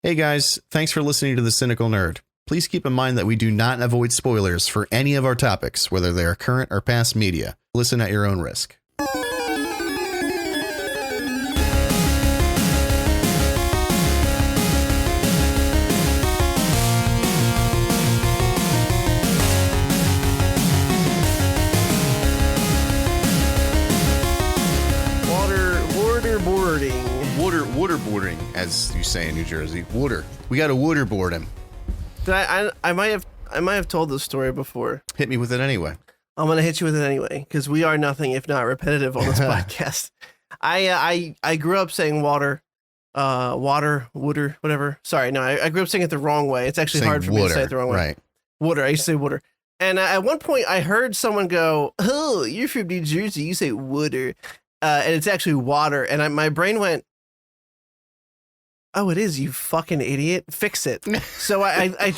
Hey guys, thanks for listening to The Cynical Nerd. Please keep in mind that we do not avoid spoilers for any of our topics, whether they are current or past media. Listen at your own risk. Waterboarding, as you say in New Jersey. Water. We got to waterboard him. I might have told this story before. Hit me with it anyway. I'm gonna hit you with it anyway because we are nothing if not repetitive on this podcast. I grew up saying water, whatever. Sorry, no, I grew up saying it the wrong way. It's actually hard for me to say it the wrong way. Right. Water. I used to say water. And at one point, I heard someone go, "Oh, you're from New Jersey. You say water," and it's actually water. And my brain went, "Oh, it is, you fucking idiot. Fix it." So I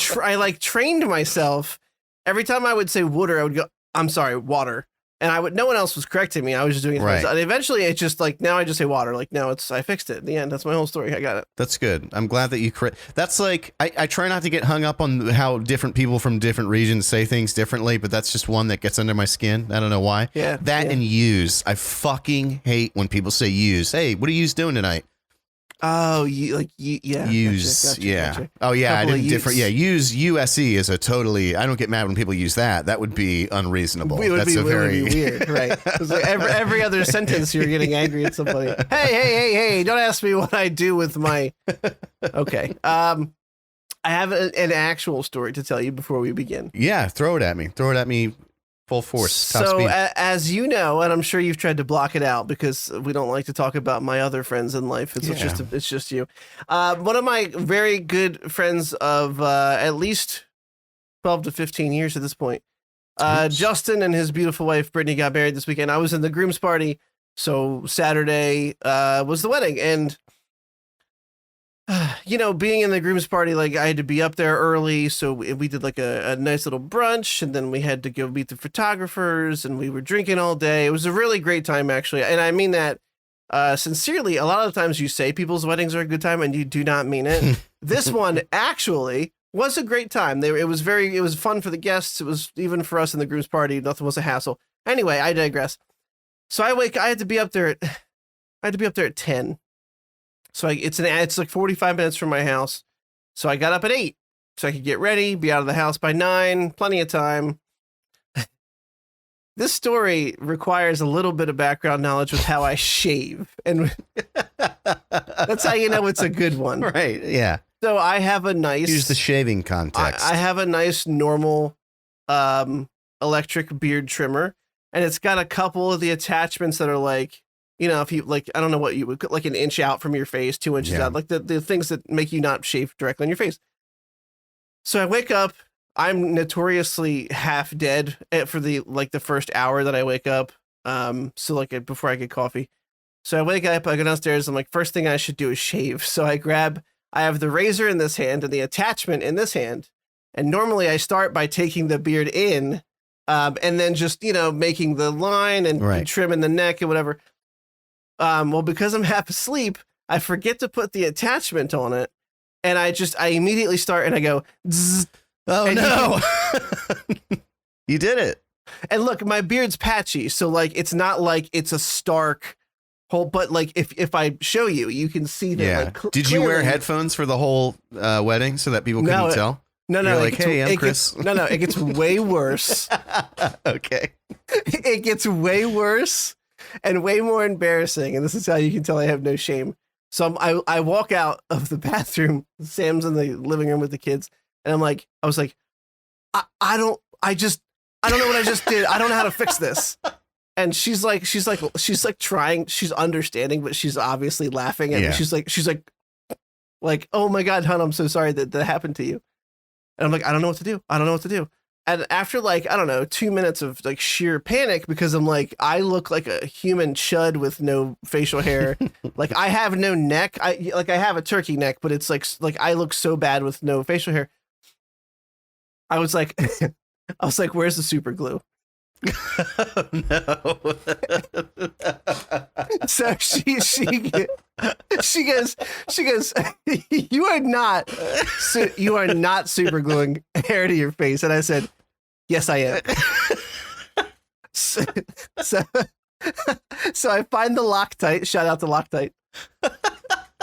trained myself. Every time I would say water, I would go, "I'm sorry, water." And no one else was correcting me. I was just doing it. Right. And eventually it's just like, now I just say water. Like, no, I fixed it. In the end, that's my whole story. I got it. That's good. I'm glad that you that's like, I try not to get hung up on how different people from different regions say things differently, but that's just one that gets under my skin. I don't know why. Yeah. And use. I fucking hate when people say use. Hey, what are you doing tonight? Oh, yeah. Use, gotcha, yeah. Gotcha. Oh, yeah. I didn't different. Yeah, use USE is a totally. I don't get mad when people use that. That would be unreasonable. It would That's be very weird, right? It's like every other sentence, you're getting angry at somebody. Hey! Don't ask me what I do with my. Okay. I have an actual story to tell you before we begin. Yeah, throw it at me. Full force. Top so speed. As you know, and I'm sure you've tried to block it out because we don't like to talk about my other friends in life. It's just you. One of my very good friends of at least 12 to 15 years at this point, Justin and his beautiful wife Brittany got married this weekend. I was in the groom's party, so Saturday was the wedding, and being in the groom's party, like I had to be up there early, so we did like a nice little brunch, and then we had to go meet the photographers, and we were drinking all day. It was a really great time, actually, and I mean that sincerely. A lot of the times you say people's weddings are a good time, and you do not mean it. This one actually was a great time. It was fun for the guests. It was even for us in the groom's party. Nothing was a hassle. Anyway, I digress. So I had to be up there at 10. So it's like 45 minutes from my house. So I got up at 8 so I could get ready, be out of the house by 9, plenty of time. This story requires a little bit of background knowledge with how I shave. And that's how you know it's a good one. Right, yeah. So I have a nice... Use the shaving context. I have a nice normal electric beard trimmer. And it's got a couple of the attachments that are like, if you like, I don't know what you would like, an inch out from your face, 2 inches out, like the things that make you not shave directly on your face. So I wake up, I'm notoriously half dead for the first hour that I wake up. So like before I get coffee. So I wake up, I go downstairs. I'm like, first thing I should do is shave. So I have the razor in this hand and the attachment in this hand. And normally I start by taking the beard in, and then just, making the line and trimming the neck and whatever. Well, because I'm half asleep, I forget to put the attachment on it, and I immediately start and I go, zzz, oh no, you did it. And look, my beard's patchy, so like it's not like it's a stark whole, but like if I show you, you can see that. Yeah. Like, did you wear headphones for the whole wedding so that people couldn't tell? No. You're like, hey, I'm Chris. It gets way worse. Okay. It gets way worse. And way more embarrassing, and this is how you can tell I have no shame. So I walk out of the bathroom. Sam's in the living room with the kids, and I was like, I don't know what I just did. I don't know how to fix this. And she's like trying. She's understanding, but she's obviously laughing at me. She's like, oh my God, hon, I'm so sorry that happened to you. And I'm like, I don't know what to do. And after 2 minutes of like sheer panic, because I'm like, I look like a human chud with no facial hair. Like I have no neck. I have a turkey neck, but it's like I look so bad with no facial hair. I was like, where's the super glue? No. So she goes, you are not super gluing hair to your face. And I said, yes, I am. So I find the Loctite. Shout out to Loctite.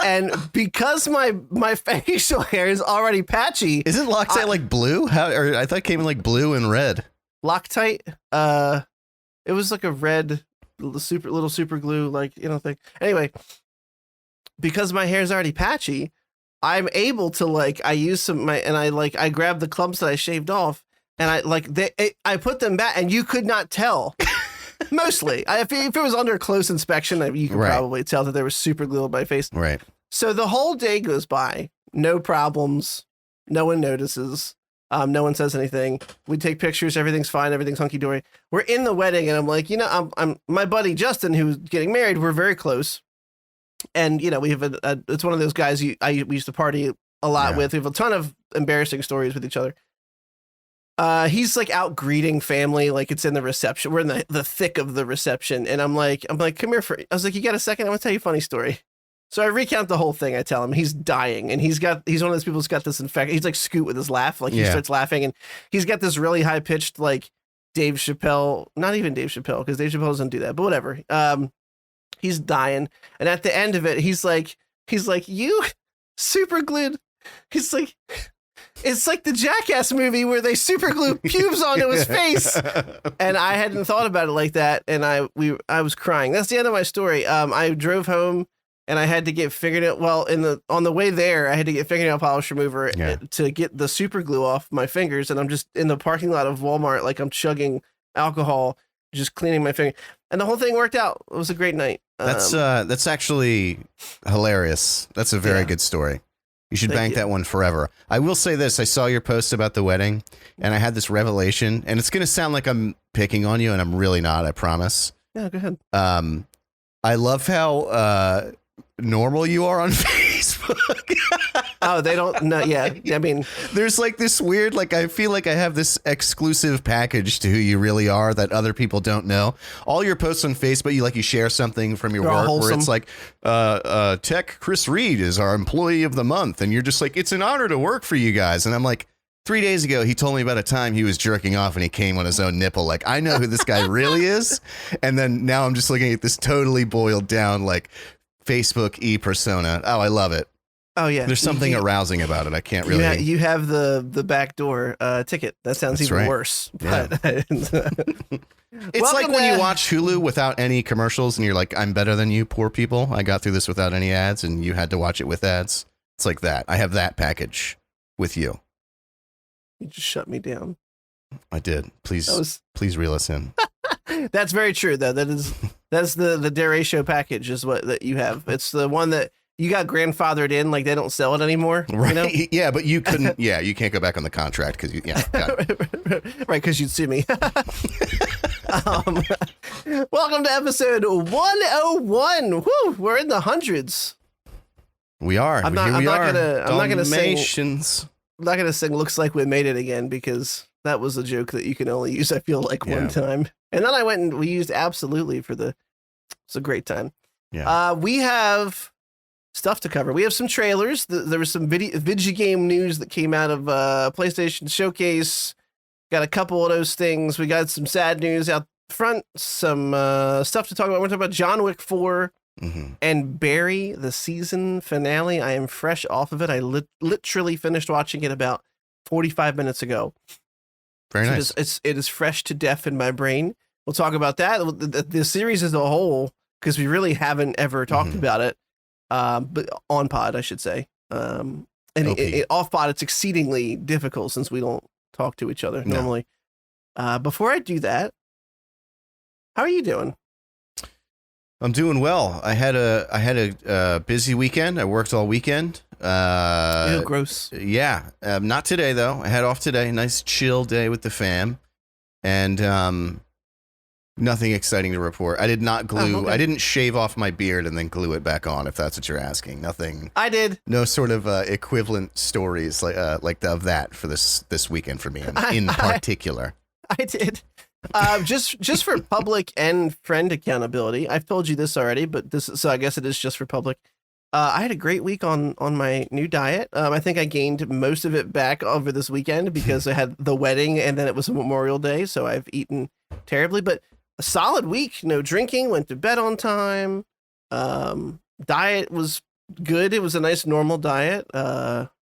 And because my facial hair is already patchy, isn't Loctite like blue? Or I thought it came in like blue and red. Loctite, it was like a red little super glue, like, thing. Anyway, because my hair is already patchy, I'm able to I grab the clumps that I shaved off, and I put them back, and you could not tell. Mostly, if it was under close inspection, you could probably tell that there was super glue on my face. Right. So the whole day goes by, no problems, no one notices, no one says anything. We take pictures, everything's fine, everything's hunky dory. We're in the wedding, and I'm like, I'm my buddy Justin, who's getting married. We're very close, and we have it's one of those guys we used to party a lot with. We have a ton of embarrassing stories with each other. He's like out greeting family, like it's in the reception. We're in the thick of the reception, and I'm like, come here I was like, you got a second? I'm gonna tell you a funny story. So I recount the whole thing. I tell him he's dying, and he's one of those people who's got this infection. He's like Scoot with his laugh, like he starts laughing, and he's got this really high pitched, like Dave Chappelle, not even Dave Chappelle, because Dave Chappelle doesn't do that, but whatever. He's dying, and at the end of it, he's like, you super glued. He's like, it's like the Jackass movie where they super glue pubes onto his face. And I hadn't thought about it like that. And I was crying. That's the end of my story. I drove home and I had to get fingernail. Well, on the way there, I had to get fingernail polish remover to get the super glue off my fingers. And I'm just in the parking lot of Walmart, like I'm chugging alcohol, just cleaning my finger. And the whole thing worked out. It was a great night. That's actually hilarious. That's a very good story. You should bank that one forever. I will say this. I saw your post about the wedding, and I had this revelation, and it's going to sound like I'm picking on you, and I'm really not, I promise. Yeah, go ahead. I love how normal you are on Facebook. Oh, they don't know. Yeah. I mean, there's like this weird, like, I feel like I have this exclusive package to who you really are that other people don't know. All your posts on Facebook, you share something from your work where it's like, Tech Chris Reed is our employee of the month. And you're just like, it's an honor to work for you guys. And I'm like, 3 days ago, he told me about a time he was jerking off and he came on his own nipple. Like, I know who this guy really is. And then now I'm just looking at this totally boiled down, like, Facebook persona. Oh, I love it. Oh yeah, there's something arousing about it. I can't really. You have the backdoor ticket. That sounds even worse. Yeah. But it's like when you watch Hulu without any commercials, and you're like, "I'm better than you, poor people. I got through this without any ads, and you had to watch it with ads." It's like that. I have that package with you. You just shut me down. I did. Please reel us in. That's very true, though. That's the Deratio package is what that you have. It's the one that you got grandfathered in, like they don't sell it anymore. Right. Yeah, but you couldn't. Yeah, you can't go back on the contract because you. Yeah. Right, because you'd sue me. Welcome to episode 101. Woo, we're in the hundreds. We are. I'm not gonna sing. I'm not gonna sing "Looks Like We Made It" again because that was a joke that you can only use, I feel like, one time. And then I went and we used "Absolutely" for it's a great time. Yeah. We have stuff to cover. We have some trailers. There was some video game news that came out of PlayStation Showcase. Got a couple of those things. We got some sad news out front. Some stuff to talk about. We're talking about John Wick 4 and Barry, the season finale. I am fresh off of it. I literally finished watching it about 45 minutes ago. Very nice. It is fresh to death in my brain. We'll talk about that. The series as a whole, because we really haven't ever talked about it. But on pod, I should say. And off pod, it's exceedingly difficult since we don't talk to each other normally. Before I do that, how are you doing? I'm doing well. I had a busy weekend. I worked all weekend. Ew, gross. Yeah. Not today though. I had off today. Nice chill day with the fam, and nothing exciting to report. I did not glue. Oh, okay. I didn't shave off my beard and then glue it back on. If that's what you're asking, nothing. I did. No sort of equivalent stories like of that for this weekend for me in particular. I did. Just for public and friend accountability. I've told you this already, but so I guess it is just for public. I had a great week on my new diet. I think I gained most of it back over this weekend because I had the wedding and then it was Memorial Day, so I've eaten terribly. But a solid week, no drinking, went to bed on time. Diet was good. It was a nice normal diet.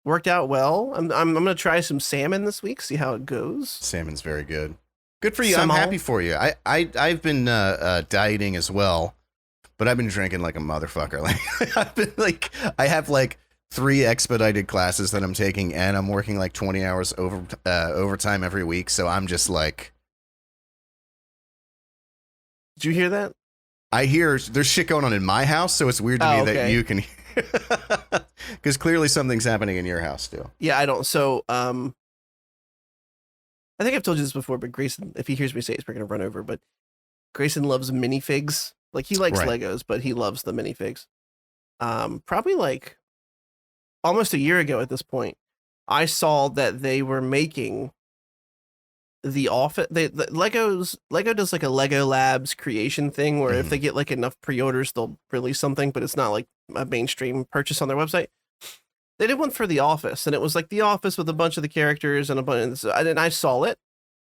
Worked out well. I'm gonna try some salmon this week, see how it goes. Salmon's very good. Good for you. I'm happy for you. I've been dieting as well. But I've been drinking like a motherfucker. Like I have like 3 expedited classes that I'm taking, and I'm working like 20 hours overtime every week. So I'm just like, did you hear that? I hear there's shit going on in my house, so it's weird to me that you can, because clearly something's happening in your house too. Yeah, I don't. So I think I've told you this before, but Grayson, if he hears me say it, we're gonna run over. But Grayson loves minifigs. Like he likes Legos, but he loves the minifigs. Probably like almost a year ago at this point, I saw that they were making the office. Lego does like a Lego Labs creation thing where if they get like enough pre-orders, they'll release something, but it's not like a mainstream purchase on their website. They did one for The Office, and it was like The Office with a bunch of the characters and a bunch. And I saw it,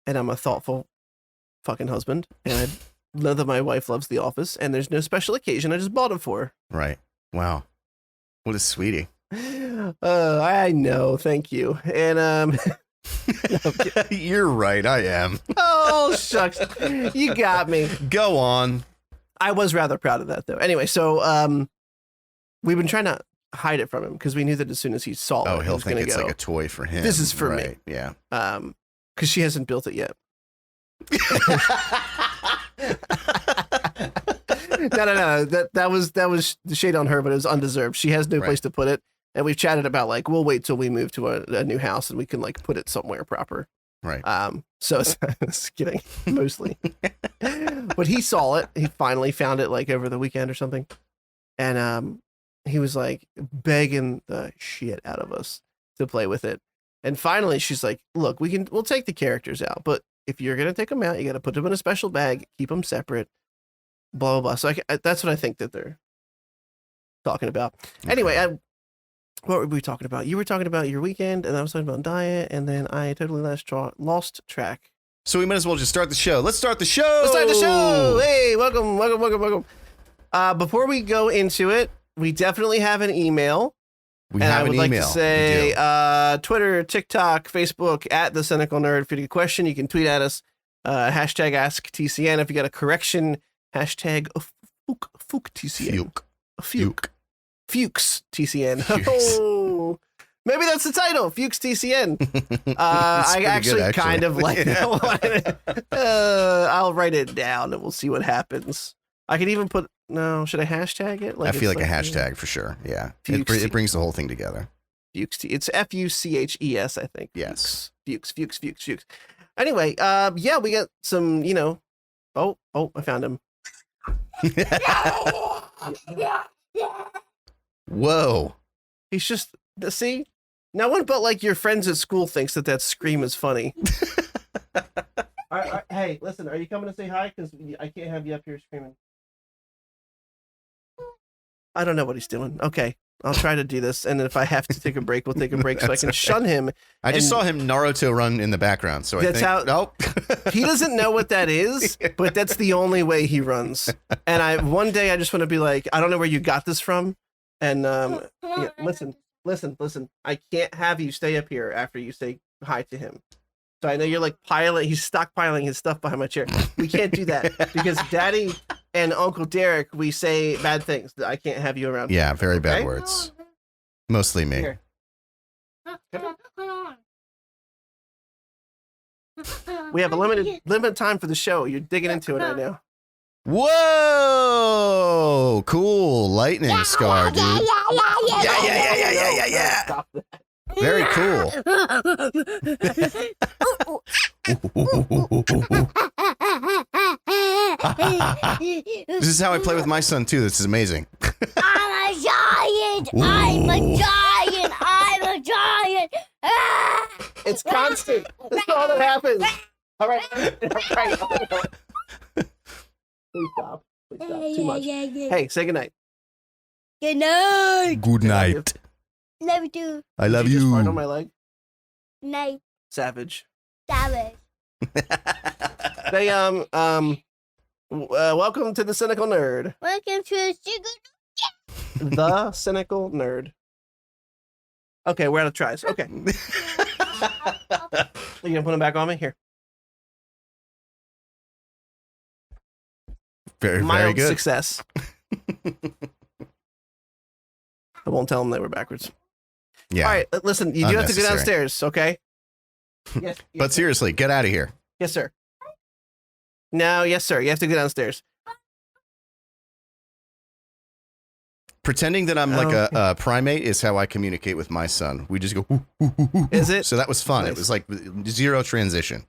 and I'm a thoughtful fucking husband, and I know that my wife loves The Office, and there's no special occasion. I just bought it for her. Right. Wow. What a sweetie. I know. Thank you. And you're right. I am. Oh shucks, you got me. Go on. I was rather proud of that though. Anyway, so we've been trying to hide it from him because we knew that as soon as he saw it, he'll think it's like a toy for him. This is for me. Yeah. Because she hasn't built it yet. No. That was the shade on her, but it was undeserved. She has no place to put it, and we've chatted about like we'll wait till we move to a new house and we can like put it somewhere proper. Right. So it's kidding mostly, but he saw it. He finally found it like over the weekend or something, and he was like begging the shit out of us to play with it. And finally, she's like, "Look, we'll take the characters out, but if you're gonna take them out, you got to put them in a special bag, keep them separate." Blah, blah, blah. So that's what I think that they're talking about. Okay. Anyway, what were we talking about? You were talking about your weekend, and I was talking about diet, and then I totally lost track. So we might as well just start the show. Let's start the show. Hey, welcome. Before we go into it, we definitely have an email. I would like to say Twitter, TikTok, Facebook, @TheCynicalNerd. If you have a question, you can tweet at us. Hashtag AskTCN. If you got a correction, hashtag FukeTCN. Fuchs TCN. Oh, maybe that's the title. Fuchs TCN. I actually kind of like that one. I'll write it down and we'll see what happens. I could even put, no, should I hashtag it? I feel like a hashtag for sure. Yeah. It brings the whole thing together. Fuchs. It's FUCHES, I think. Yes. Fuchs. Anyway, yeah, we got some, oh, I found him. Whoa. He's just, see? No one but like your friends at school thinks that scream is funny. All right, hey, listen, are you coming to say hi? Because I can't have you up here screaming. I don't know what he's doing. Okay, I'll try to do this, and if I have to take a break, we'll take a break so I can shun him. I just saw him Naruto run in the background, so I think... Nope. He doesn't know what that is, but that's the only way he runs. And one day I just want to be like, I don't know where you got this from. And yeah, listen. I can't have you stay up here after you say hi to him. So I know you're like he's stockpiling his stuff behind my chair. We can't do that because Daddy and Uncle Derek, we say bad things. I can't have you around. Yeah, very bad words. Mostly me. Here. We have a limited time for the show. You're digging into it right now. Whoa! Cool lightning scar, dude. Yeah. Stop that. Very cool. This is how I play with my son too. This is amazing. I'm a giant. I'm a giant. I'm a giant. It's constant. That's all that happens. All right. Please stop. Please stop. Too much. Hey, say goodnight. Good night. Good night. Love you too. I love Did you just fart you. on my leg? Night. Savage. Savage. They welcome to the Cynical Nerd. Welcome to The Cynical Nerd. Okay, we're out of tries. Okay. You gonna put them back on me? Here. Very, Mild very good. success. I won't tell them they were backwards. Yeah. All right, listen, you do have to go Unnecessary. downstairs, okay? Yes. But seriously, get out of here. Yes, sir. No, yes, sir. You have to go downstairs. Pretending that I'm like a primate is how I communicate with my son. We just go. Hoo, hoo, hoo, hoo. Is it? So that was fun. Nice. It was like zero transition.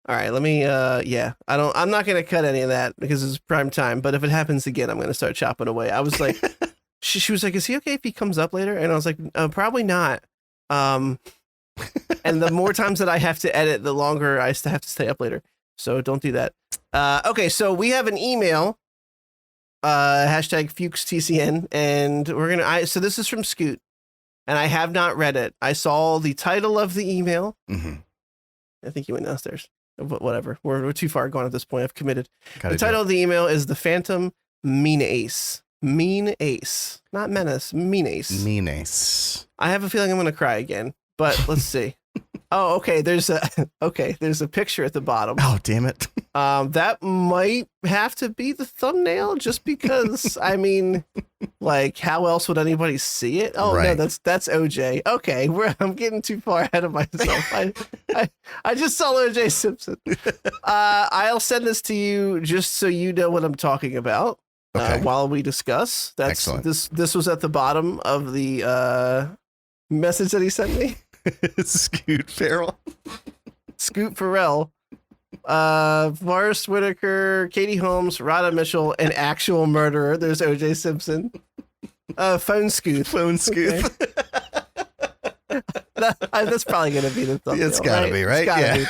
All right, let me yeah. I'm not gonna cut any of that because it's prime time, but if it happens again, I'm gonna start chopping away. I was like she was like, is he okay if he comes up later? And I was like, probably not. And the more times that I have to edit, the longer I have to stay up later. So don't do that. Okay, so we have an email, hashtag FukesTCN, and we're gonna so this is from Scoot, and I have not read it. I saw the title of the email. Mm-hmm. I think he went downstairs. But whatever. We're too far gone at this point. I've committed. Gotta The title of the email is The Phantom Mean Ace. Mean Ace. Not menace. Mean Ace. Mean ace. I have a feeling I'm going to cry again, but let's see. Oh, okay. There's a picture at the bottom. Oh, damn it. That might have to be the thumbnail just because, I mean, like, how else would anybody see it? Oh, Right. no, that's OJ. Okay, I'm getting too far ahead of myself. I just saw OJ Simpson. I'll send this to you just so you know what I'm talking about Okay. while we discuss. Excellent. This was at the bottom of the message that he sent me. Scoot Farrell. Scoot Farrell, Forrest Whitaker, Katie Holmes, Rada Mitchell, an actual murderer. There's OJ Simpson. Phone Scoot. Phone Scoot. That's probably going to be the thumbnail. It's gotta be, right? It's gotta Yeah. be.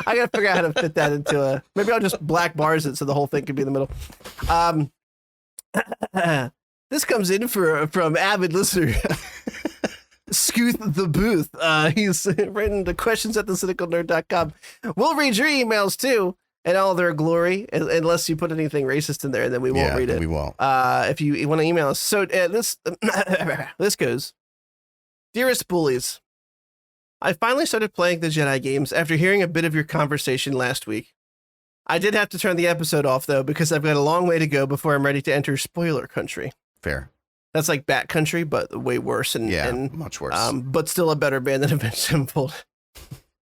I got to figure out how to fit that into a... Maybe I'll just black bars it so the whole thing can be in the middle. This comes in from avid listener... Scoot the Booth. He's written the questions at thecynicalnerd.com. We'll read your emails too in all their glory, unless you put anything racist in there, and then we won't read it. We won't. If you want to email us. So this goes. Dearest Bullies, I finally started playing the Jedi games after hearing a bit of your conversation last week. I did have to turn the episode off, though, because I've got a long way to go before I'm ready to enter spoiler country. Fair. That's like Bat Country, but way worse and much worse. but still a better band than Avenged Sevenfold.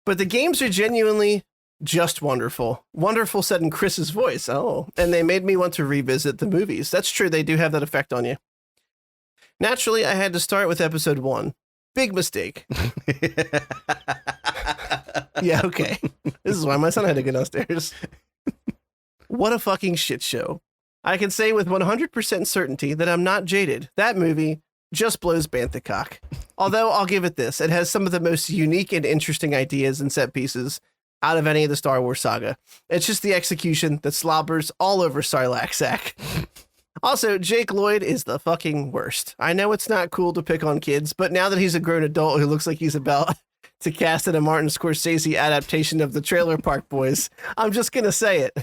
But the games are genuinely just wonderful. Wonderful said in Chris's voice. Oh, and they made me want to revisit the movies. That's true. They do have that effect on you. Naturally, I had to start with episode 1. Big mistake. Yeah, okay. This is why my son had to go downstairs. What a fucking shit show. I can say with 100% certainty that I'm not jaded. That movie just blows Bantha cock. Although I'll give it this. It has some of the most unique and interesting ideas and set pieces out of any of the Star Wars saga. It's just the execution that slobbers all over Sarlacc sack. Also, Jake Lloyd is the fucking worst. I know it's not cool to pick on kids, but now that he's a grown adult who looks like he's about to cast in a Martin Scorsese adaptation of the Trailer Park Boys, I'm just going to say it.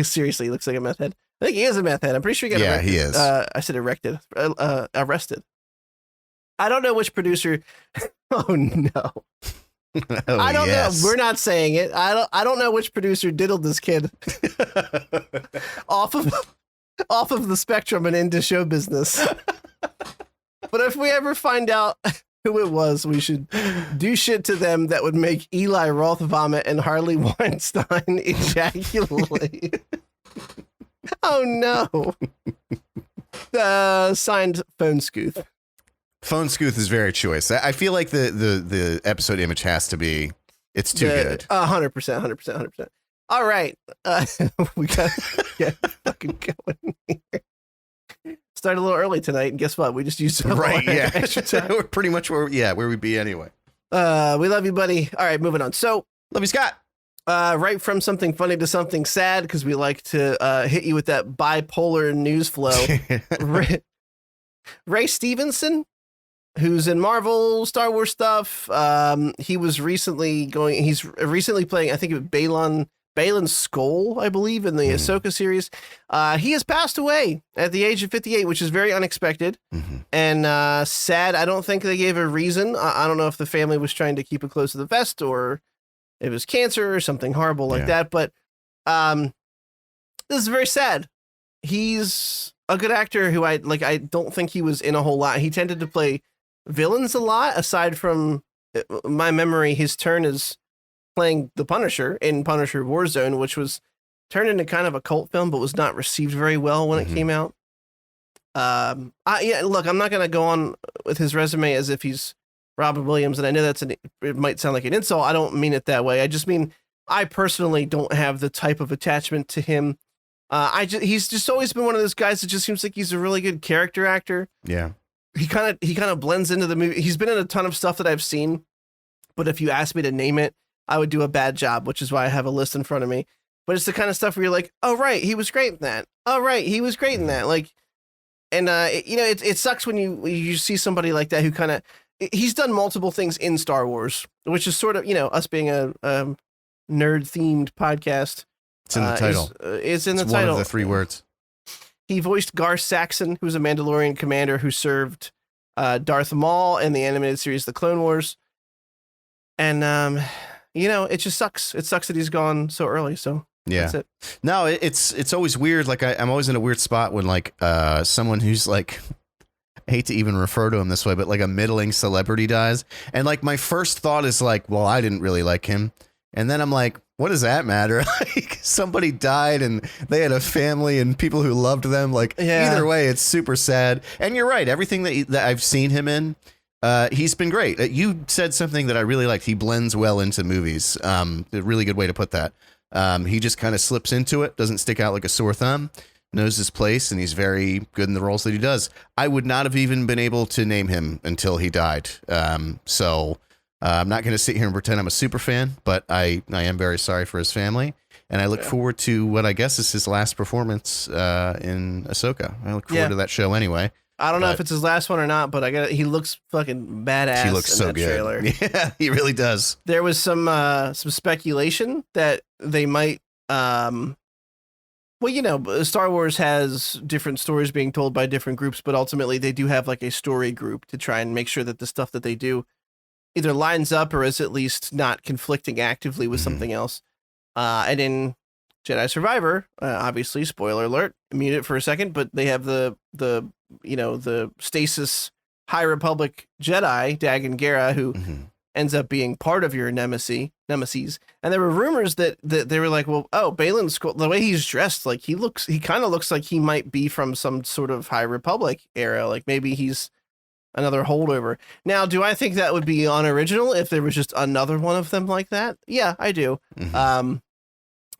Seriously, he looks like a meth head. I think he is a meth head. I'm pretty sure he got erected. He is. I said erected. Arrested. I don't know which producer. Oh no. Oh, I don't yes. know. We're not saying it. I don't know which producer diddled this kid off of the spectrum and into show business. But if we ever find out who it was, we should do shit to them that would make Eli Roth vomit and Harley Weinstein ejaculate. Oh no. Signed Phone Scooth. Phone Scooth is very choice. I feel like the episode image has to be, it's too good. 100%. All right. We got to get fucking going here. Started a little early tonight, and guess what? We just used some Right, yeah. extra time. We're pretty much where we'd be anyway. We love you, buddy. All right, moving on. So, Love you, Scott. Right from something funny to something sad, because we like to hit you with that bipolar news flow. Ray Stevenson, who's in Marvel, Star Wars stuff. He's recently playing, I think it was Balin's Skull, I believe, in the Ahsoka series. He has passed away at the age of 58, which is very unexpected and sad. I don't think they gave a reason. I don't know if the family was trying to keep it close to the vest or it was cancer or something horrible like that. But this is very sad. He's a good actor who I don't think he was in a whole lot. He tended to play villains a lot. Aside from my memory, his turn is playing the Punisher in Punisher Warzone, which was turned into kind of a cult film, but was not received very well when it came out. Look, I'm not going to go on with his resume as if he's Robin Williams, and I know it might sound like an insult. I don't mean it that way. I just mean I personally don't have the type of attachment to him. He's just always been one of those guys that just seems like he's a really good character actor. Yeah. He kind of blends into the movie. He's been in a ton of stuff that I've seen, but if you asked me to name it, I would do a bad job, which is why I have a list in front of me. But it's the kind of stuff where you're like, oh, right, he was great in that. Oh, right, he was great in that. Like, and, it sucks when you see somebody like that who he's done multiple things in Star Wars, which is sort of, us being a nerd-themed podcast. It's in the title. It's in the title. One of the 3 words. He voiced Gar Saxon, who's a Mandalorian commander who served Darth Maul in the animated series The Clone Wars. And, it just sucks. It sucks that he's gone so early. So that's it. No, it's always weird. Like I'm always in a weird spot when someone who's like, I hate to even refer to him this way, but like a middling celebrity dies. And like my first thought is like, well, I didn't really like him. And then I'm like, what does that matter? Like somebody died and they had a family and people who loved them. Like either way, it's super sad. And you're right. Everything that I've seen him in, he's been great. You said something that I really liked. He blends well into movies. A really good way to put that. He just kind of slips into it, doesn't stick out like a sore thumb, knows his place, and he's very good in the roles that he does. I would not have even been able to name him until he died. So I'm not going to sit here and pretend I'm a super fan, but I am very sorry for his family. And I look forward to what I guess is his last performance in Ahsoka. I look forward to that show anyway. I don't know if it's his last one or not, but he looks fucking badass. He looks so good. Trailer. Yeah, he really does. There was some speculation that they might, Star Wars has different stories being told by different groups, but ultimately they do have like a story group to try and make sure that the stuff that they do either lines up or is at least not conflicting actively with something else. And in Jedi Survivor, obviously, spoiler alert, mute it for a second, but they have the Stasis High Republic Jedi, Dagan Gera, who ends up being part of your nemesis. And there were rumors that they were like, well, Balin's Skull, the way he's dressed, like he kind of looks like he might be from some sort of High Republic era. Like maybe he's another holdover. Now, do I think that would be unoriginal if there was just another one of them like that? Yeah, I do.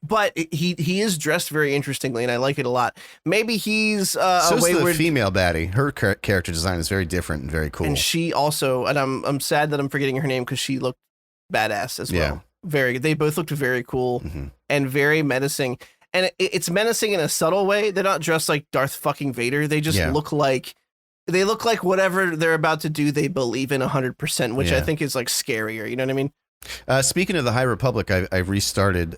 But he is dressed very interestingly, and I like it a lot. Maybe he's so a wayward... the female baddie. Her character design is very different and very cool. And she also, and I'm sad that I'm forgetting her name because she looked badass as well. They both looked very cool and very menacing. And it's menacing in a subtle way. They're not dressed like Darth fucking Vader. They just look like whatever they're about to do, they believe in 100%, which I think is like scarier. You know what I mean? Speaking of the High Republic, I restarted.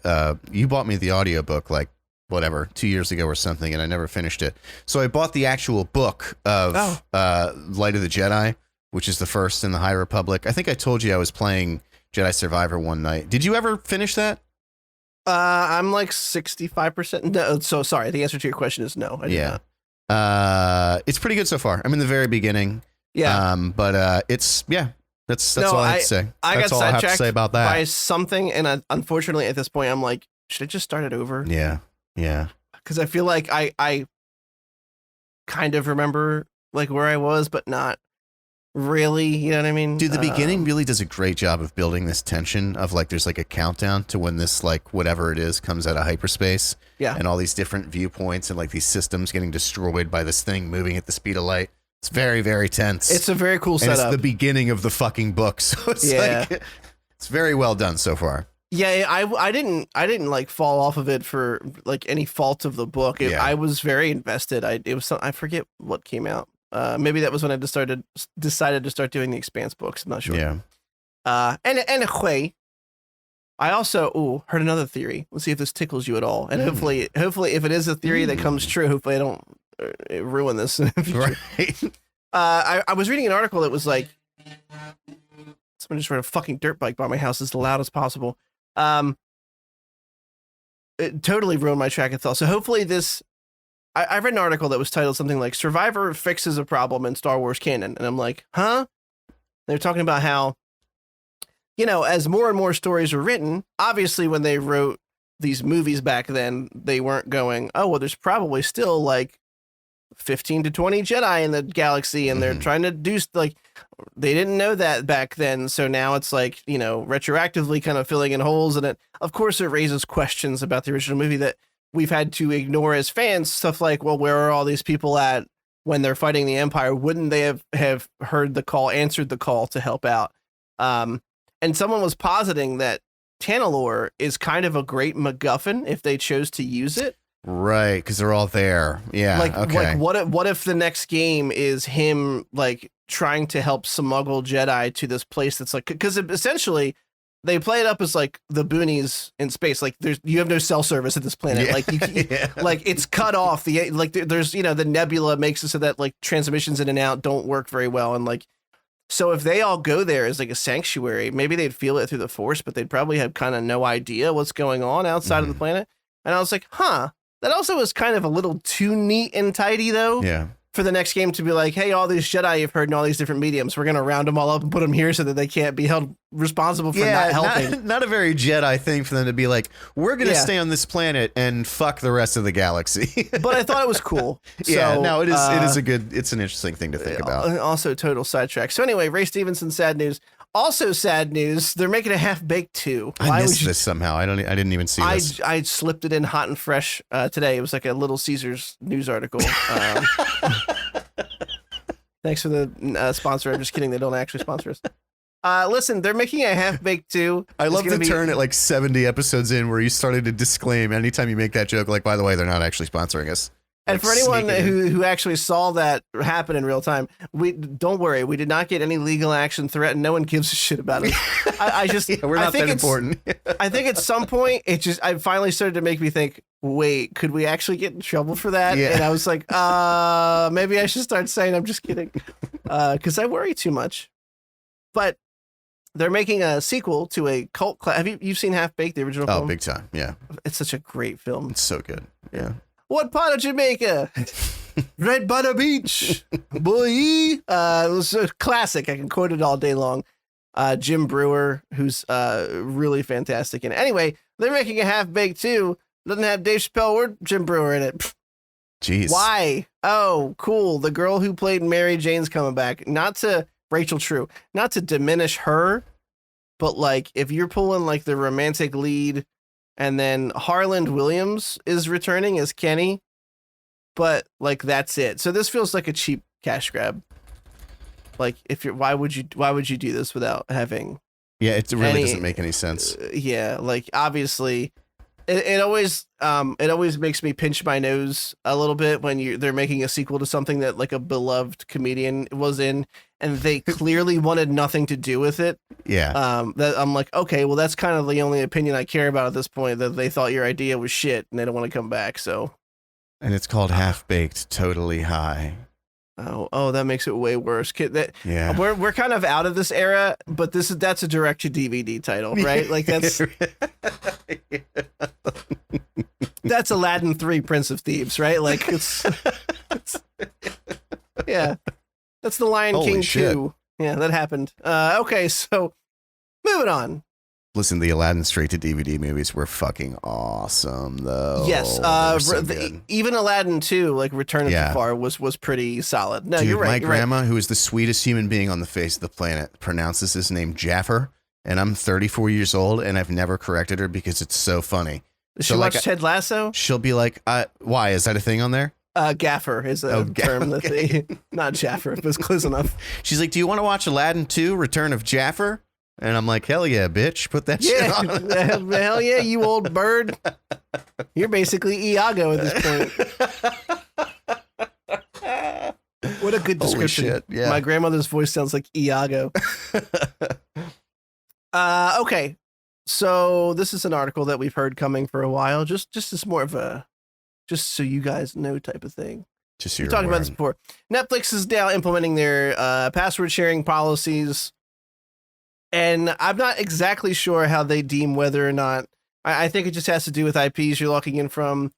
You bought me the audiobook like 2 years ago or something, and I never finished it. So I bought the actual book of Light of the Jedi, which is the first in the High Republic. I think I told you I was playing Jedi Survivor one night. Did you ever finish that? I'm like 65%. No, so sorry. The answer to your question is no. I did not. It's pretty good so far. I'm in the very beginning. Yeah. But it's That's all I have to say. That's all I have to say about that. By something, and unfortunately, at this point, I'm like, should I just start it over? Yeah. Because I feel like I kind of remember like where I was, but not really. You know what I mean? Dude, the beginning really does a great job of building this tension of like, there's like a countdown to when this like whatever it is comes out of hyperspace. Yeah. And all these different viewpoints and like these systems getting destroyed by this thing moving at the speed of light. It's very, very tense. It's a very cool and setup. it's the beginning of the fucking book, so it's like it's very well done so far. Yeah, I didn't like fall off of it for like any fault of the book. I was very invested. I forget what came out. Maybe that was when I decided to start doing the Expanse books. I'm not sure. Yeah. And anyway, I also heard another theory. Let's see if this tickles you at all. And hopefully, if it is a theory that comes true, hopefully I don't ruin this in the future. Right. I was reading an article that was like, someone just rode a fucking dirt bike by my house as loud as possible. It totally ruined my track of thought. So hopefully this, I read an article that was titled something like Survivor Fixes a Problem in Star Wars Canon. And I'm like, huh? They're talking about how, as more and more stories were written, obviously when they wrote these movies back then, they weren't going, oh, well, there's probably still like 15 to 20 Jedi in the galaxy, and they're trying to do they didn't know that back then. So now it's like, retroactively kind of filling in holes. And of course, it raises questions about the original movie that we've had to ignore as fans. Stuff like, well, where are all these people at when they're fighting the Empire? Wouldn't they have heard the call, answered the call to help out? And someone was positing that Tanalorr is kind of a great MacGuffin if they chose to use it. Right, because they're all there. Yeah. Like what if the next game is him like trying to help smuggle Jedi to this place that's like, because essentially they play it up as like the boonies in space. Like you have no cell service at this planet. Yeah. Like like it's cut off. There's the nebula makes it so that like transmissions in and out don't work very well, and like. So if they all go there as like a sanctuary, maybe they'd feel it through the Force, but they'd probably have kind of no idea what's going on outside of the planet. And I was like, that also is kind of a little too neat and tidy, though. Yeah. For the next game to be like, hey, all these Jedi you've heard in all these different mediums, we're going to round them all up and put them here so that they can't be held responsible for not helping. Not a very Jedi thing for them to be like, we're going to stay on this planet and fuck the rest of the galaxy. But I thought it was cool. No, it is it's an interesting thing to think about. Also total sidetrack. So anyway, Ray Stevenson, sad news. Also sad news, they're making a Half-Baked 2. I missed this somehow. I didn't even see this. I slipped it in hot and fresh today. It was like a Little Caesars news article. Thanks for the sponsor. I'm just kidding. They don't actually sponsor us. Listen, they're making a Half-Baked 2. I love the turn at like 70 episodes in where you started to disclaim anytime you make that joke, like, by the way, they're not actually sponsoring us. And for anyone who actually saw that happen in real time, don't worry, we did not get any legal action threatened. No one gives a shit about it. We're not that important. I think at some point I finally started to make me think, wait, could we actually get in trouble for that? Yeah. And I was like, maybe I should start saying I'm just kidding. Because I worry too much. But they're making a sequel to a cult classic. Have you seen Half-Baked, the original film? Oh, big time. Yeah. It's such a great film. It's so good. Yeah. What part of Jamaica? Red Butter Beach, boy. It was a classic. I can quote it all day long. Jim Brewer, who's really fantastic. And anyway, they're making a Half-Baked 2. Doesn't have Dave Chappelle or Jim Brewer in it. Jeez. Why? Oh, cool. The girl who played Mary Jane's coming back. Not to Rachel True. Not to diminish her, but like if you're pulling like the romantic lead. And then Harland Williams is returning as Kenny, but like that's it. So this feels like a cheap cash grab. Like why would you do this without having? Yeah, it really doesn't make any sense. Like obviously, it always makes me pinch my nose a little bit when they're making a sequel to something that like a beloved comedian was in, and they clearly wanted nothing to do with it. Yeah. That I'm like, okay, well, that's kind of the only opinion I care about at this point, that they thought your idea was shit and they don't want to come back. So. And it's called Half-Baked, Totally High. Oh, that makes it way worse. Yeah. We're kind of out of this era, but that's a direct to DVD title, right? Like that's that's Aladdin 3 Prince of Thieves, right? Like it's yeah. That's the Lion King 2. Yeah, that happened. Okay, so moving on. Listen, the Aladdin straight to DVD movies were fucking awesome, though. Yes, even Aladdin 2, like Return of Jafar, was pretty solid. No, dude, you're right. My grandma, who is the sweetest human being on the face of the planet, pronounces his name Jafar, and I'm 34 years old, and I've never corrected her because it's so funny. Does she watch Ted Lasso? She'll be like, "Why is that a thing on there?" Gaffer is a term that they, not Jaffer, but it's close enough. She's like, do you want to watch Aladdin 2, Return of Jaffer? And I'm like, hell yeah, bitch, put that shit on. Hell yeah, you old bird. You're basically Iago at this point. What a good description. Holy shit, yeah. My grandmother's voice sounds like Iago. Okay. So this is an article that we've heard coming for a while. Just as more of a, just so you guys know type of thing. Just we talked about this before. Netflix is now implementing their password sharing policies. And I'm not exactly sure how they deem whether or not, I think it just has to do with IPs you're logging in from.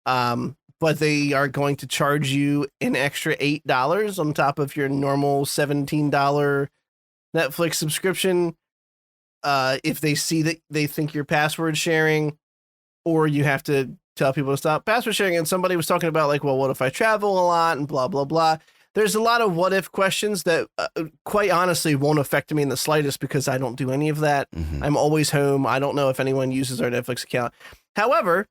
But they are going to charge you an extra $8 on top of your normal $17 Netflix subscription. If they see that they think you're password sharing, or you have to tell people to stop password sharing. And somebody was talking about like, well, what if I travel a lot and blah, blah, blah. There's a lot of what if questions that quite honestly won't affect me in the slightest because I don't do any of that. Mm-hmm. I'm always home. I don't know if anyone uses our Netflix account. However,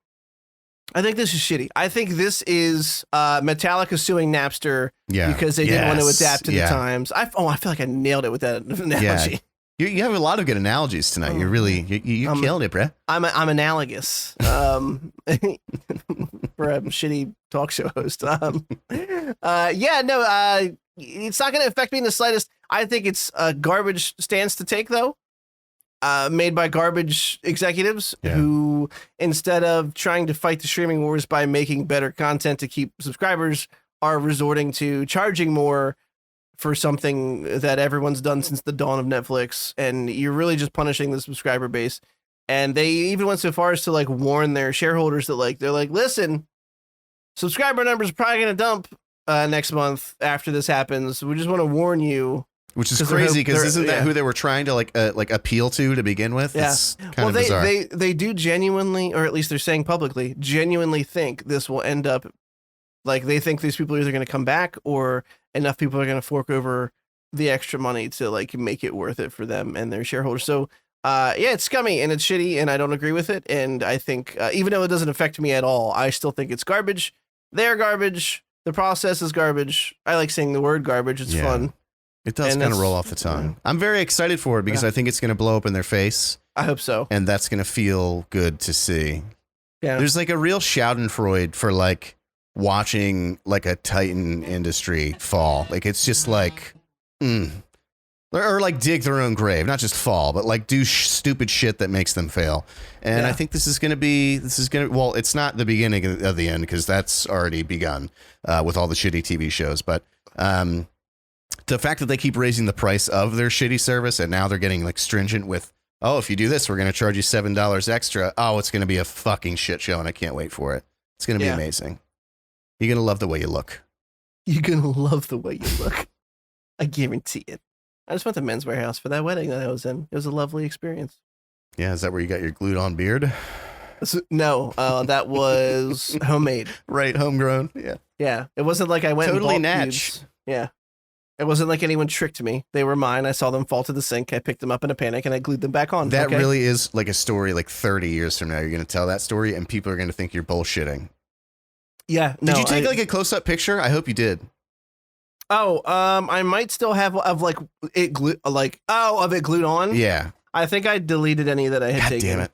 I think this is shitty. I think this is Metallica suing Napster because they didn't want to adapt to the times. I feel like I nailed it with that analogy. Yeah. You have a lot of good analogies tonight. You're really you killed it, bro. I'm analogous for a shitty talk show host. It's not going to affect me in the slightest. I think it's a garbage stance to take, though. Made by garbage executives who, instead of trying to fight the streaming wars by making better content to keep subscribers, are resorting to charging more for something that everyone's done since the dawn of Netflix. And you're really just punishing the subscriber base. And they even went so far as to like warn their shareholders that they're like, listen, subscriber numbers are probably going to dump next month after this happens. We just want to warn you. Which is crazy because isn't that who they were trying to like appeal to begin with? Yeah. It's kind of bizarre. They do genuinely, or at least they're saying publicly, genuinely think this will end up like they think these people are either going to come back or enough people are going to fork over the extra money to like make it worth it for them and their shareholders. So it's scummy and it's shitty and I don't agree with it. And I think even though it doesn't affect me at all, I still think it's garbage. They're garbage. The process is garbage. I like saying the word garbage. It's fun. It does kind of roll off the tongue. I'm very excited for it because I think it's going to blow up in their face. I hope so. And that's going to feel good to see. Yeah. There's like a real schadenfreude for like watching like a Titan industry fall. Like it's just like, or like dig their own grave, not just fall, but like do stupid shit that makes them fail. And I think this is going to, well, it's not the beginning of the end because that's already begun with all the shitty TV shows. But the fact that they keep raising the price of their shitty service and now they're getting like stringent with, oh, if you do this, we're going to charge you $7 extra. Oh, it's going to be a fucking shit show and I can't wait for it. It's going to be amazing. You're going to love the way you look. You're going to love the way you look. I guarantee it. I just went to Men's Warehouse for that wedding that I was in. It was a lovely experience. Yeah, is that where you got your glued on beard? No, that was homemade. Right, homegrown. Yeah. Yeah, it wasn't like I went totally and bought natch. Pubes. Yeah. It wasn't like anyone tricked me. They were mine. I saw them fall to the sink. I picked them up in a panic and I glued them back on. That really is like a story like 30 years from now. You're going to tell that story and people are going to think you're bullshitting. Yeah. No, did you take like a close-up picture? I hope you did. Oh, I might still have of like it glued, of it glued on. Yeah. I think I deleted any that I had taken. Damn it.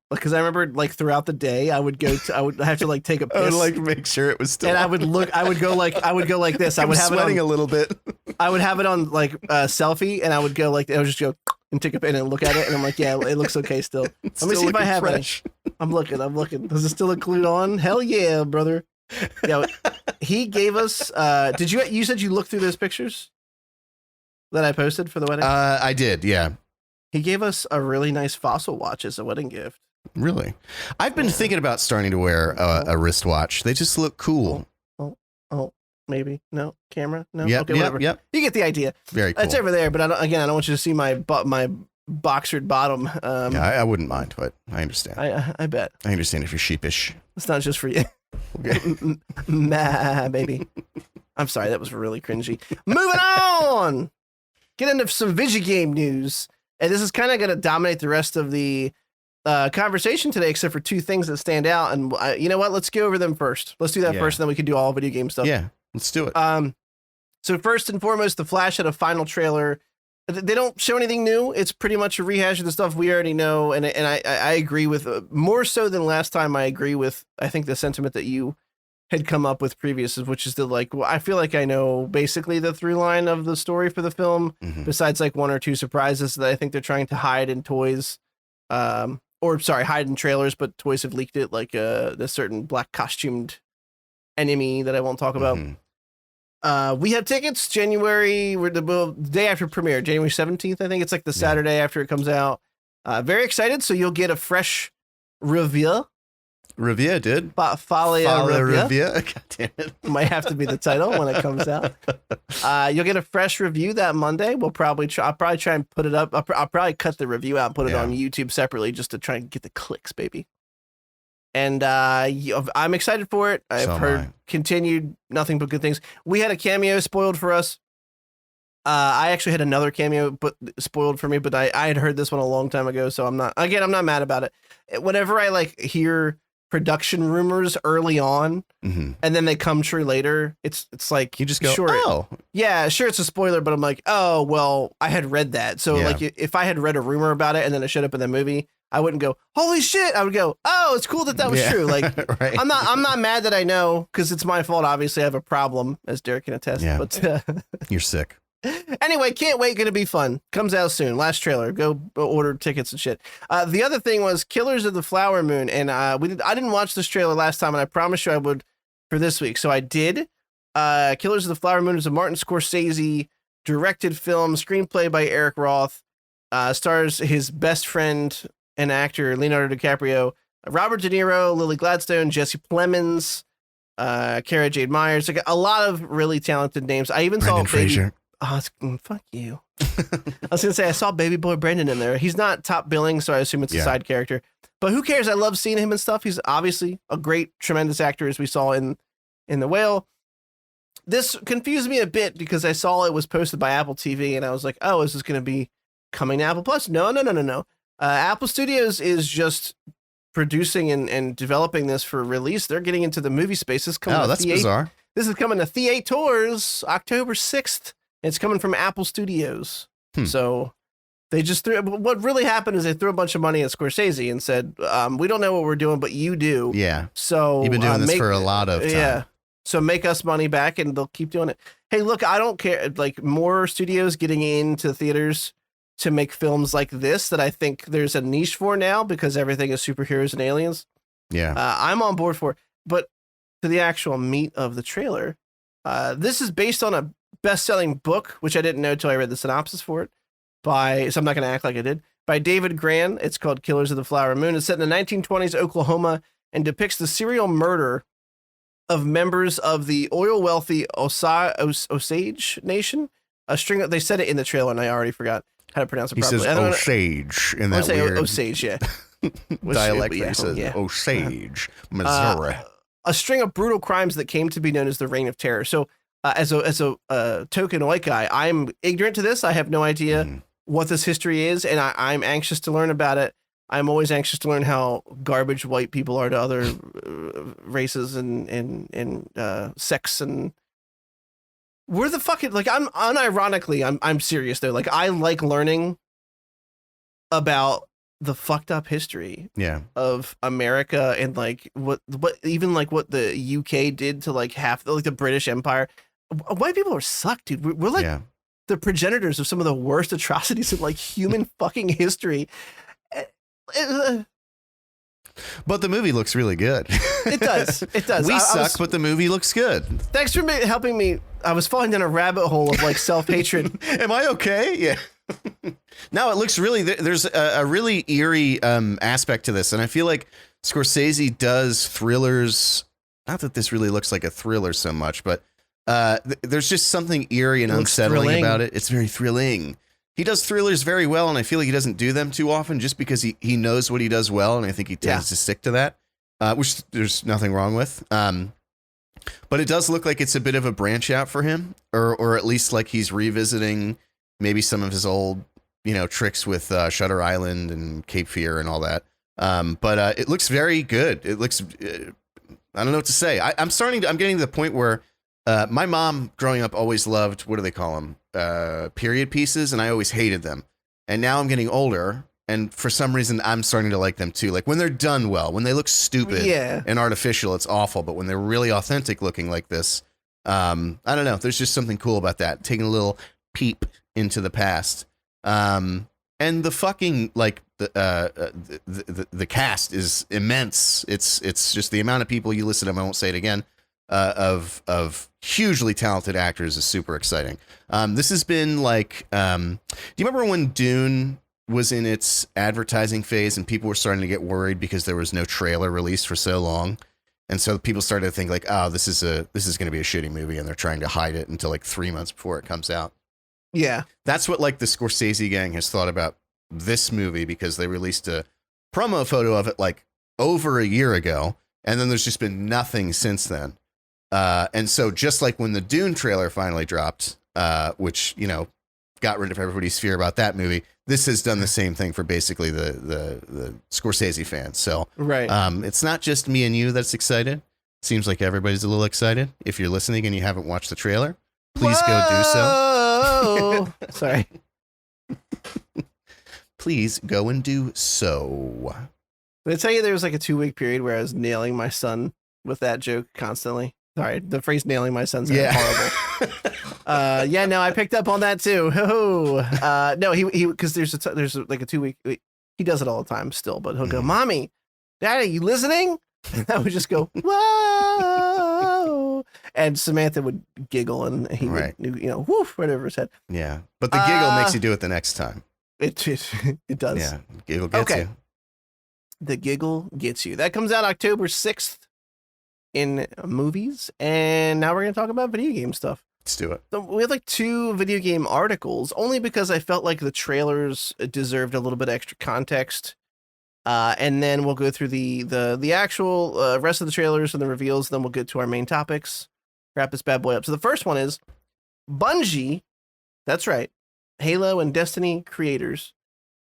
Because I remember like throughout the day I would have to like take a piss. I would like make sure it was still and on. I would go like this. I would have sweating it on, a little bit. I would have it on like selfie and I would just go and take a pen and look at it and I'm like, yeah, it looks okay still. Let me see if I have it. I'm looking. Does it still look glued on? Hell yeah, brother. Yeah, he gave us you said you looked through those pictures that I posted for the wedding? I did, yeah. He gave us a really nice fossil watch as a wedding gift. Really? I've been thinking about starting to wear a wristwatch. They just look cool. Oh, maybe. No, camera? No? Yep, okay, whatever. Yep. You get the idea. Very cool. It's over there, but I don't want you to see my boxered bottom. I wouldn't mind, but I understand. I bet. I understand if you're sheepish. It's not just for you. Okay. Nah, baby. I'm sorry, that was really cringy. Moving on! Get into some video game news. And this is kind of going to dominate the rest of the conversation today, except for two things that stand out. And you know what? Let's go over them first. Let's do that first, and then we can do all video game stuff. Yeah, let's do it. So first and foremost, The Flash had a final trailer. They don't show anything new. It's pretty much a rehash of the stuff we already know. And I agree with, more so than last time, I agree with, I think, the sentiment that you had come up with previous, which is that, like, well, I feel like I know basically the through line of the story for the film, besides like one or two surprises that I think they're trying to hide in toys, hide in trailers, but toys have leaked it, like the certain black costumed enemy that I won't talk about. We have tickets January, the day after premiere, January 17th, I think. It's like the Saturday after it comes out. Very excited. So you'll get a fresh review. Review, dude. Falia review. God damn it. Might have to be the title when it comes out. You'll get a fresh review that Monday. I'll probably try and put it up. I'll probably cut the review out and put it on YouTube separately just to try and get the clicks, baby. And I'm excited for it. I've heard continued nothing but good things. We had a cameo spoiled for us. I actually had another cameo spoiled for me, but I had heard this one a long time ago, so I'm not mad about it. Whenever I like hear production rumors early on and then they come true later, it's like you just go, sure, yeah, sure, it's a spoiler, but I'm like, oh well, I had read that. So like if I had read a rumor about it and then it showed up in the movie, I wouldn't go, holy shit. I would go, oh, it's cool that was true. Like, right. I'm not mad that I know, because it's my fault. Obviously, I have a problem, as Derek can attest. Yeah. But you're sick. Anyway, can't wait. Going to be fun. Comes out soon. Last trailer. Go order tickets and shit. The other thing was Killers of the Flower Moon, and I didn't watch this trailer last time, and I promised you I would for this week, so I did. Killers of the Flower Moon is a Martin Scorsese directed film, screenplay by Eric Roth. Stars his best friend and actor Leonardo DiCaprio, Robert De Niro, Lily Gladstone, Jesse Plemons, Cara Jade Myers. Like a lot of really talented names. I even saw Fraser. Fuck you. I was gonna say I saw Baby Boy Brandon in there. He's not top billing, so I assume it's a side character. But who cares? I love seeing him and stuff. He's obviously a great, tremendous actor, as we saw in The Whale. This confused me a bit because I saw it was posted by Apple TV, and I was like, oh, is this gonna be coming to Apple Plus? No. Apple Studios is just producing and developing this for release. They're getting into the movie space. This is coming that's bizarre. This is coming to theaters October 6th. It's coming from Apple Studios. So they just what really happened is they threw a bunch of money at Scorsese and said, we don't know what we're doing, but you do. Yeah. So you've been doing this for a lot of time. Yeah. So make us money back and they'll keep doing it. Hey, look, I don't care. Like more studios getting into theaters to make films like this that I think there's a niche for now because everything is superheroes and aliens. Yeah. I'm on board for it. But to the actual meat of the trailer, this is based on a best-selling book, which I didn't know until I read the synopsis for it, so I'm not going to act like I did, by David Grann. It's called Killers of the Flower Moon. It's set in the 1920s Oklahoma and depicts the serial murder of members of the oil-wealthy Osage Nation. A string that they said it in the trailer, and I already forgot how to pronounce it properly. He says Osage in that weird Osage, yeah. dialect. He says Osage, Missouri. A string of brutal crimes that came to be known as the Reign of Terror. So, as a token white guy, I'm ignorant to this. I have no idea what this history is, and I'm anxious to learn about it. I'm always anxious to learn how garbage white people are to other races and sex, and we're the fucking, like, I'm unironically, I'm serious though. Like, I like learning about the fucked up history of America and like what even like what the UK did to like half like the British Empire. White people are sucked, dude. We're like the progenitors of some of the worst atrocities in like human fucking history. But the movie looks really good. It does. It does. We suck, but the movie looks good. Thanks for helping me. I was falling down a rabbit hole of like self-hatred. Am I okay? Yeah. No, it looks really, there's a really eerie aspect to this. And I feel like Scorsese does thrillers. Not that this really looks like a thriller so much, but there's just something eerie and unsettling about it. It's very thrilling. He does thrillers very well, and I feel like he doesn't do them too often just because he knows what he does well, and I think he tends to stick to that, which there's nothing wrong with. But it does look like it's a bit of a branch out for him, or at least like he's revisiting maybe some of his old, tricks with Shutter Island and Cape Fear and all that. But it looks very good. It looks, I don't know what to say. I'm getting to the point where my mom growing up always loved, what do they call them? Period pieces. And I always hated them. And now I'm getting older. And for some reason, I'm starting to like them too. Like when they're done well, when they look stupid and artificial, it's awful. But when they're really authentic looking like this, I don't know. There's just something cool about that. Taking a little peep into the past. And the fucking like the cast is immense. It's just the amount of people you listen to. I won't say it again. Of hugely talented actors is super exciting. This has been like, do you remember when Dune was in its advertising phase and people were starting to get worried because there was no trailer released for so long? And so people started to think like, oh, this is going to be a shitty movie, and they're trying to hide it until like 3 months before it comes out. Yeah. That's what like the Scorsese gang has thought about this movie, because they released a promo photo of it like over a year ago. And then there's just been nothing since then. And so just like when the Dune trailer finally dropped, which, you know, got rid of everybody's fear about that movie, this has done the same thing for basically the Scorsese fans. So right. It's not just me and you that's excited. Seems like everybody's a little excited. If you're listening and you haven't watched the trailer, please go do so. Sorry. Please go and do so. Did I tell you there was like a 2-week period where I was nailing my son with that joke constantly? Sorry, the phrase "nailing my son's" horrible. Yeah, no, I picked up on that too. No, he because there's like a 2-week. He does it all the time still, but he'll go, "Mommy, Daddy, you listening?" And I would just go, "Whoa!" And Samantha would giggle, and he would, you know, woof right over his head. Yeah, but the giggle makes you do it the next time. It does. Yeah, giggle gets you. The giggle gets you. That comes out October 6th in movies, and now we're going to talk about video game stuff. Let's do it. So we have like 2 video game articles, only because I felt like the trailers deserved a little bit extra context. And then we'll go through the actual rest of the trailers and the reveals. Then we'll get to our main topics. Wrap this bad boy up. So the first one is Bungie. That's right. Halo and Destiny creators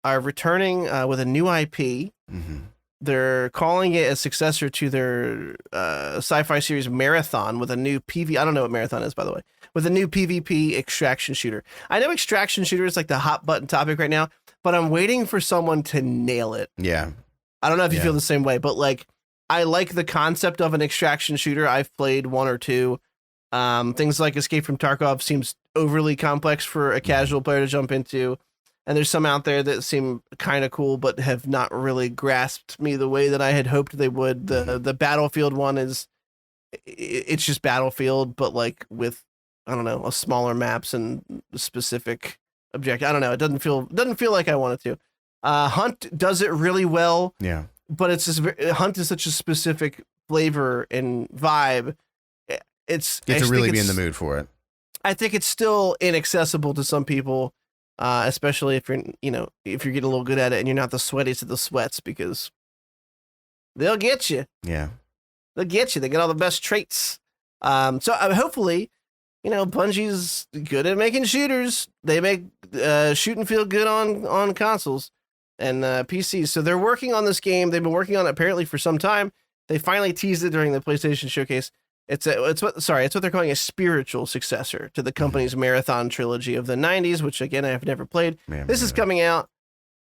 are returning with a new IP. Mm-hmm. They're calling it a successor to their sci-fi series Marathon with a new PV. I don't know what Marathon is, by the way. With a new PvP extraction shooter. I know extraction shooter is like the hot button topic right now, but I'm waiting for someone to nail it. Yeah. I don't know if you feel the same way, but like, I like the concept of an extraction shooter. I've played 1 or 2. Things like Escape from Tarkov seems overly complex for a casual player to jump into. And there's some out there that seem kind of cool, but have not really grasped me the way that I had hoped they would. The Battlefield one it's just Battlefield, but like with, I don't know, a smaller maps and specific objective. I don't know. It doesn't feel like I want it to. Hunt does it really well. Yeah. But it's just, Hunt is such a specific flavor and vibe. You have to really be in the mood for it. I think it's still inaccessible to some people. Especially if you're getting a little good at it and you're not the sweatiest of the sweats, because they'll get you. Yeah. They'll get you. They get all the best traits. So hopefully, Bungie's good at making shooters. They make shooting feel good on consoles and PCs. So they're working on this game. They've been working on it apparently for some time. They finally teased it during the PlayStation Showcase. It's what they're calling a spiritual successor to the company's Marathon trilogy of the 90s, which again I have never played. This is coming out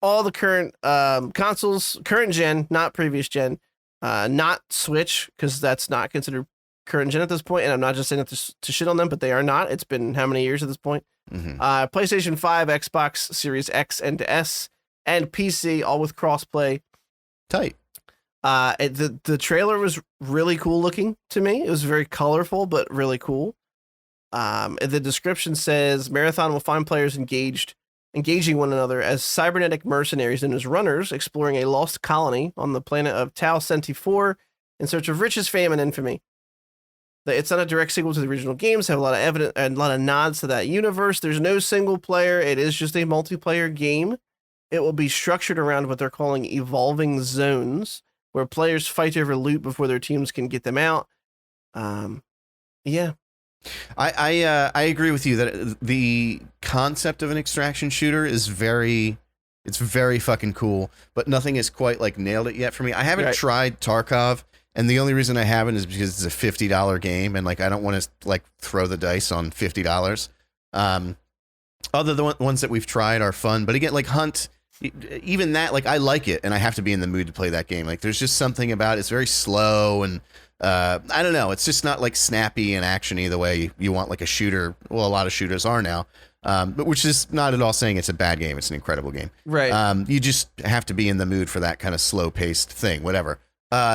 all the current consoles, current gen, not previous gen, not Switch, because that's not considered current gen at this point. And I'm not just saying it to shit on them, but they are not. It's been how many years at this point? Mm-hmm. PlayStation 5, Xbox Series X and S, and PC, all with crossplay. Tight. The trailer was really cool looking to me. It was very colorful, but really cool. The description says Marathon will find players engaging one another as cybernetic mercenaries and as runners exploring a lost colony on the planet of Tau Centi 4 in search of riches, fame, and infamy. It's not a direct sequel to the original games, have a lot of evidence and a lot of nods to that universe. There's no single player. It is just a multiplayer game. It will be structured around what they're calling evolving zones, where players fight over loot before their teams can get them out. Yeah. I agree with you that the concept of an extraction shooter is very It's very fucking cool, but nothing has quite like nailed it yet for me. I haven't tried Tarkov, and the only reason I haven't is because it's a $50 game, and like I don't want to like throw the dice on $50. Other the ones that we've tried are fun, but again, like Hunt, even that, like I like it, and I have to be in the mood to play that game. Like there's just something about it. It's very slow, and I don't know. It's just not like snappy and actiony the way you want like a shooter. Well, a lot of shooters are now. But which is not at all saying it's a bad game. It's an incredible game. Right. You just have to be in the mood for that kind of slow paced thing, whatever.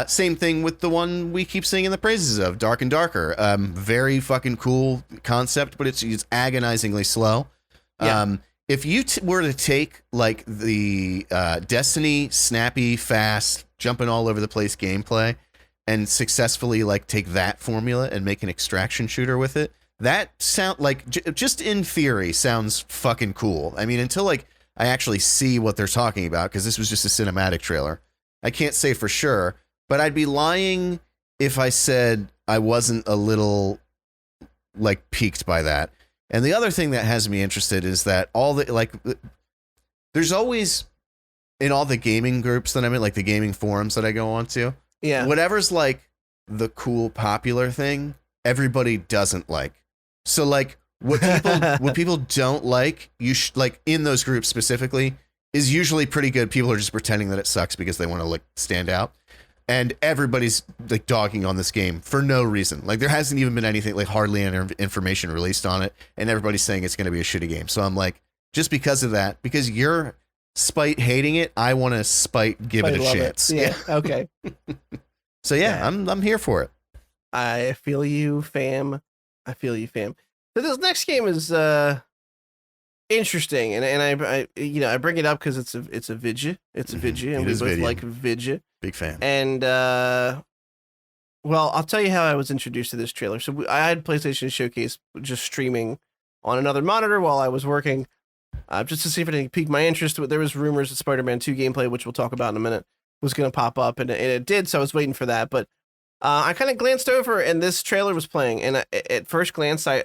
Same thing with the one we keep singing the praises of, Dark and Darker. Very fucking cool concept, but it's agonizingly slow. Yeah. If you were to take like the Destiny snappy, fast, jumping all over the place gameplay and successfully like take that formula and make an extraction shooter with it, that sound like just in theory sounds fucking cool. I mean, until like I actually see what they're talking about, because this was just a cinematic trailer, I can't say for sure, but I'd be lying if I said I wasn't a little like piqued by that. And the other thing that has me interested is that all the like, there's always in all the gaming groups that I'm in, like the gaming forums that I go on to, whatever's like the cool popular thing, everybody doesn't like. So like what people don't like, like in those groups specifically, is usually pretty good. People are just pretending that it sucks because they want to like stand out. And everybody's like dogging on this game for no reason. Like there hasn't even been anything, like hardly any information released on it, and everybody's saying it's going to be a shitty game. So I'm like, just because of that, because you're spite hating it, I want to spite give it a chance. Yeah. Okay. So yeah, I'm here for it. I feel you, fam. I feel you, fam. So this next game is interesting, and I you know, I bring it up because it's a vidya. It's a vidya, and we both like vidya. Big fan. And well, I'll tell you how I was introduced to this trailer. So I had PlayStation Showcase just streaming on another monitor while I was working, just to see if anything piqued my interest. There was rumors that Spider-Man 2 gameplay, which we'll talk about in a minute, was going to pop up, and it did. So I was waiting for that, but I kind of glanced over, and this trailer was playing, and at first glance, I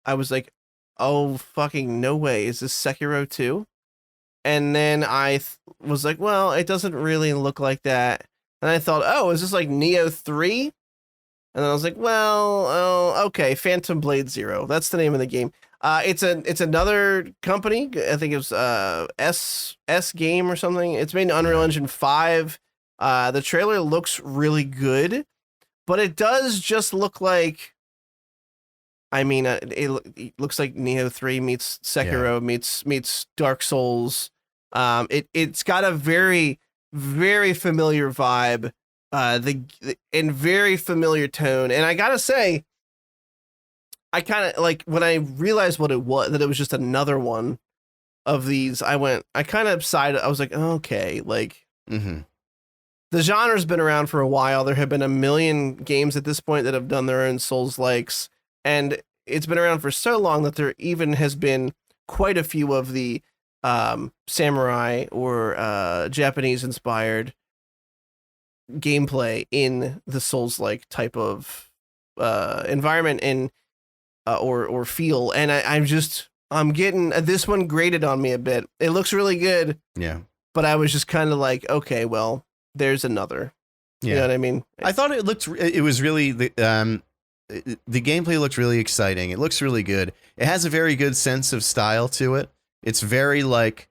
was like, oh fucking no way, is this Sekiro 2? And then I was like, well, it doesn't really look like that. And I thought, oh, is this like Neo 3? And then I was like, well, oh, okay, Phantom Blade Zero. That's the name of the game. It's another company. I think it was S Game or something. It's made in Unreal Engine 5. The trailer looks really good, but it does just look like, I mean, it looks like Neo 3 meets Sekiro meets Dark Souls. It's got a very, very familiar vibe, and very familiar tone. And I gotta say, I kind of like when I realized what it was, that it was just another one of these. I kind of sided. I was like, okay, like the genre's been around for a while. There have been a million games at this point that have done their own Souls-likes. And it's been around for so long that there even has been quite a few of the samurai or Japanese-inspired gameplay in the Souls-like type of environment and or feel. And I'm getting this one graded on me a bit. It looks really good. Yeah. But I was just kind of like, okay, well, there's another. Yeah. You know what I mean? I thought it was really the gameplay looked really exciting. It looks really good. It has a very good sense of style to it. It's very like,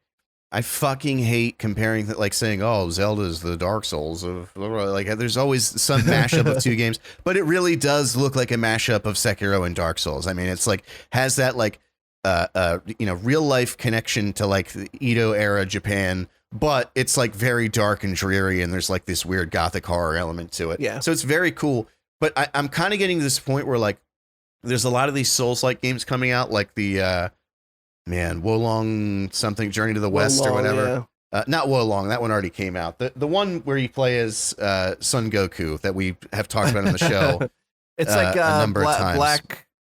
I fucking hate comparing like saying, oh, Zelda's the Dark Souls of like, there's always some mashup of two games, but it really does look like a mashup of Sekiro and Dark Souls. I mean, it's like, has that like, real life connection to like the Edo era Japan, but it's like very dark and dreary. And there's like this weird gothic horror element to it. Yeah. So it's very cool. But I'm kind of getting to this point where like there's a lot of these Souls-like games coming out, like the Wolong something, Journey to the West or whatever. Yeah. Not Wolong, that one already came out. The one where you play as Son Goku that we have talked about on the show. It's like a number of times.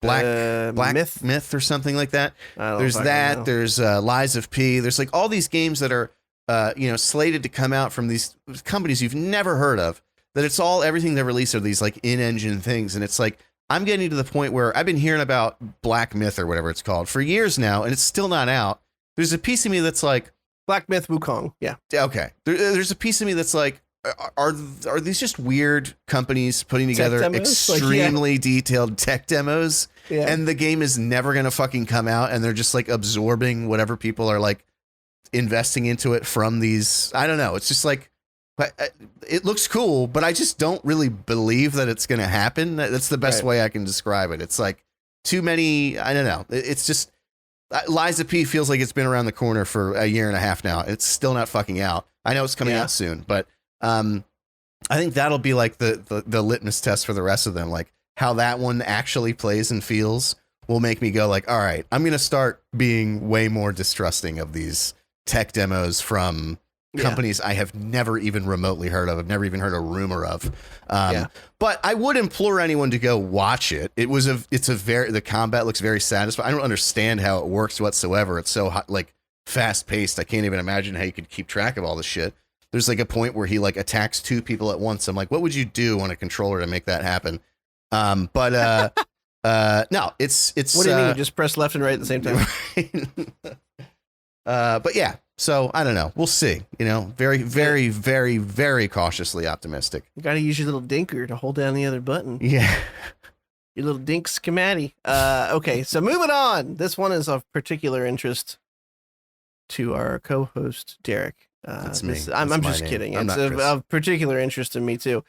Black Myth or something like that. There's that. There's Lies of P. There's like all these games that are slated to come out from these companies you've never heard of. That it's all, everything they release are these like in-engine things. And it's like, I'm getting to the point where I've been hearing about Black Myth or whatever it's called for years now, and it's still not out. There's a piece of me that's like, Black Myth Wukong. Yeah. Okay. There's a piece of me that's like, are these just weird companies putting together extremely detailed tech demos? Yeah. And the game is never going to fucking come out, and they're just like absorbing whatever people are like investing into it from these. I don't know. It's just like, it looks cool, but I just don't really believe that it's going to happen. That's the best way I can describe it. It's like too many. I don't know. It's just Liza P feels like it's been around the corner for a year and a half now. It's still not fucking out. I know it's coming out soon, but I think that'll be like the litmus test for the rest of them. Like how that one actually plays and feels will make me go like, all right, I'm going to start being way more distrusting of these tech demos from companies I have never even remotely heard of. I've never even heard a rumor of. But I would implore anyone to go watch it. The combat looks very satisfying. I don't understand how it works whatsoever. It's so like fast paced. I can't even imagine how you could keep track of all this shit. There's like a point where he like attacks two people at once. I'm like, what would you do on a controller to make that happen? No, it's what do you mean? You just press left and right at the same time. But yeah, so I don't know. We'll see. You know, very, very, very, very cautiously optimistic. You got to use your little dinker to hold down the other button. Yeah. Your little dink schematic. Okay, so moving on. This one is of particular interest to our co-host, Derek. That's me. I'm just kidding. It's of particular interest to me too.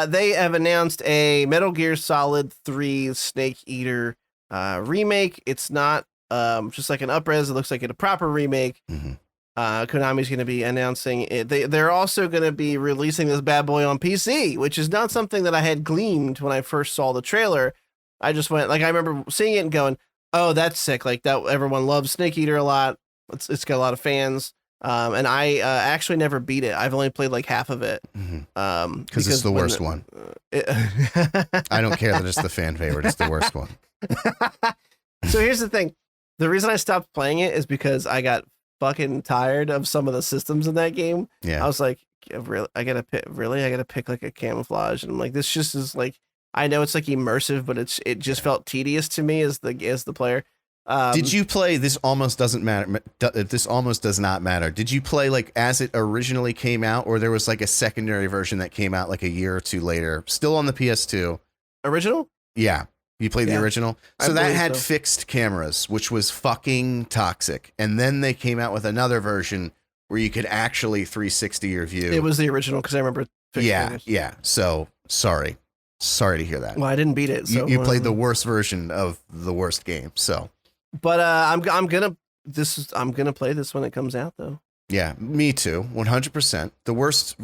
They have announced a Metal Gear Solid 3 Snake Eater remake. It's not just like an upres. It looks like a proper remake. Mm-hmm. Konami's going to be announcing it. They're also going to be releasing this bad boy on PC, which is not something that I had gleamed when I first saw the trailer. I just went like, I remember seeing it and going, oh, that's sick. Like that. Everyone loves Snake Eater a lot. It's got a lot of fans. And I actually never beat it. I've only played like half of it. Because it's the worst one. I don't care that it's the fan favorite. It's the worst one. So here's the thing. The reason I stopped playing it is because I got fucking tired of some of the systems in that game. Yeah. I was like, really? I gotta pick like a camouflage. And I'm like, this just is like, I know it's like immersive, but it just felt tedious to me as the player. Did you play This Almost Doesn't Matter? This Almost Does Not Matter. Did you play like as it originally came out, or there was like a secondary version that came out like a year or two later, still on the PS2? Original? Yeah. You played the original? So that had fixed cameras, which was fucking toxic. And then they came out with another version where you could actually 360 your view. It was the original because I remember fixed cameras. Yeah. So sorry to hear that. Well, I didn't beat it. So you played the worst version of the worst game. So. But I'm gonna play this when it comes out though. Yeah, me too. 100%. The worst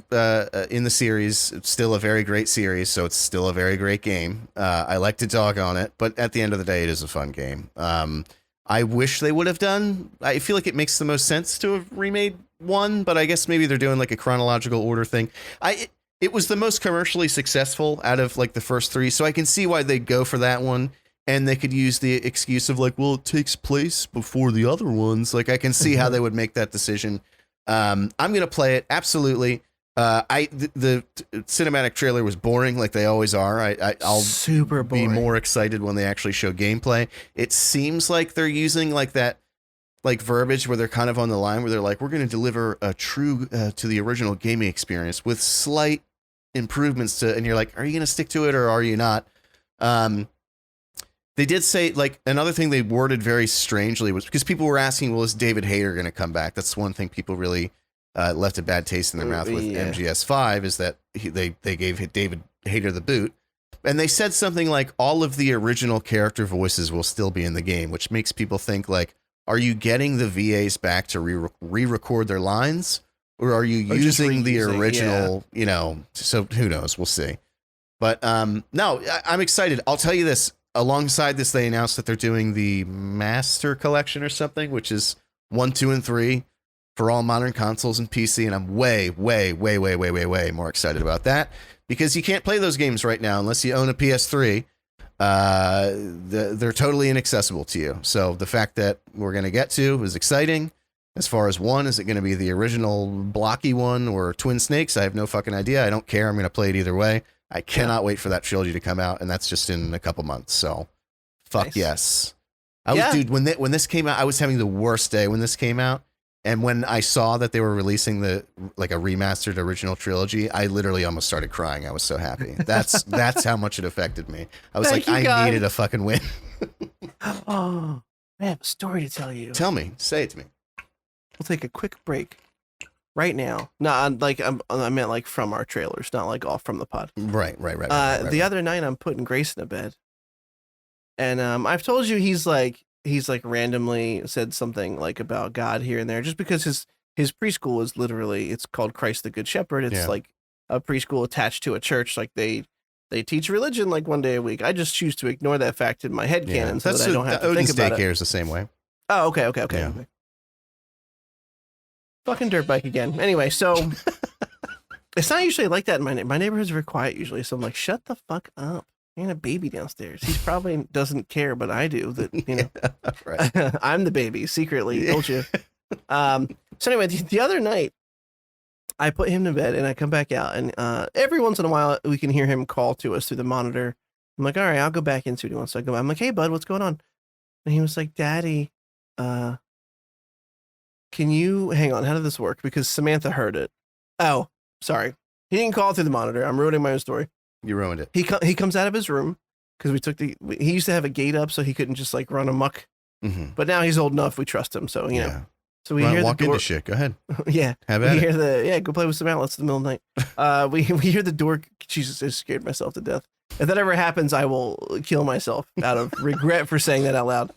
in the series. It's still a very great series, so it's still a very great game. I like to dog on it, but at the end of the day, it is a fun game. I wish they would have done. I feel like it makes the most sense to have remade one, but I guess maybe they're doing like a chronological order thing. It was the most commercially successful out of like the first three, so I can see why they'd go for that one. And they could use the excuse of like, well, it takes place before the other ones. Like I can see how they would make that decision. I'm going to play it. Absolutely. The cinematic trailer was boring like they always are. I'll super boring. Be more excited when they actually show gameplay. It seems like they're using like that, like verbiage where they're kind of on the line where they're like, we're going to deliver a true to the original gaming experience with slight improvements to, and you're like, are you going to stick to it or are you not? They did say, like, another thing they worded very strangely was because people were asking, well, is David Hayter going to come back? That's one thing people really left a bad taste in their mouth with MGS5 is that they gave David Hayter the boot. And they said something like all of the original character voices will still be in the game, which makes people think, like, are you getting the VAs back to re-record their lines? Or are you using the original, you know, so who knows? We'll see. But no, I'm excited. I'll tell you this. Alongside this, they announced that they're doing the Master Collection or something, which is 1, 2, and 3 for all modern consoles and PC. And I'm way more excited about that because you can't play those games right now unless you own a PS3. They're totally inaccessible to you. So the fact that we're going to get to is exciting. As far as one, is it going to be the original blocky one or Twin Snakes? I have no fucking idea. I don't care. I'm going to play it either way. I cannot wait for that trilogy to come out, and that's just in a couple months. So, fuck nice. Yes. Dude, when this came out, I was having the worst day when this came out, And when I saw that they were releasing a remastered original trilogy, I literally almost started crying. I was so happy. That's how much it affected me. I was Thank like, you, I God. needed a fucking win. Oh, I have a story to tell you. Tell me, say it to me. We'll take a quick break right now. No, I meant like from our trailers, not like off from the pod. Right. The other night, I'm putting Grace in a bed, and I've told you he's like randomly said something like about God here and there, just because his preschool is literally, it's called Christ the Good Shepherd. It's like a preschool attached to a church. Like they teach religion like one day a week. I just choose to ignore that fact in my head canon so that I don't have to think about it. Daycare is the same way. Oh, okay. Yeah. Fucking dirt bike again. Anyway, so it's not usually like that in my neighborhood's very quiet usually. So I'm like, shut the fuck up. You got a baby downstairs. He probably doesn't care, but I do. That, you know, right. I'm the baby secretly. Told you. So anyway, the other night, I put him to bed and I come back out, and every once in a while we can hear him call to us through the monitor. I'm like, all right, I'll go back into it once. So I go. I'm like, hey bud, what's going on? And he was like, Daddy, can you hang on? How did this work? Because Samantha heard it. Oh, sorry. He didn't call through the monitor. I'm ruining my own story. You ruined it. He comes out of his room because he used to have a gate up so he couldn't just like run amok. Mm-hmm. But now he's old enough. We trust him. So, you know. So we hear walk the door. into shit. Go ahead. Yeah. Have at it. Go play with some outlets in the middle of the night. We hear the door. Jesus, I scared myself to death. If that ever happens, I will kill myself out of regret for saying that out loud.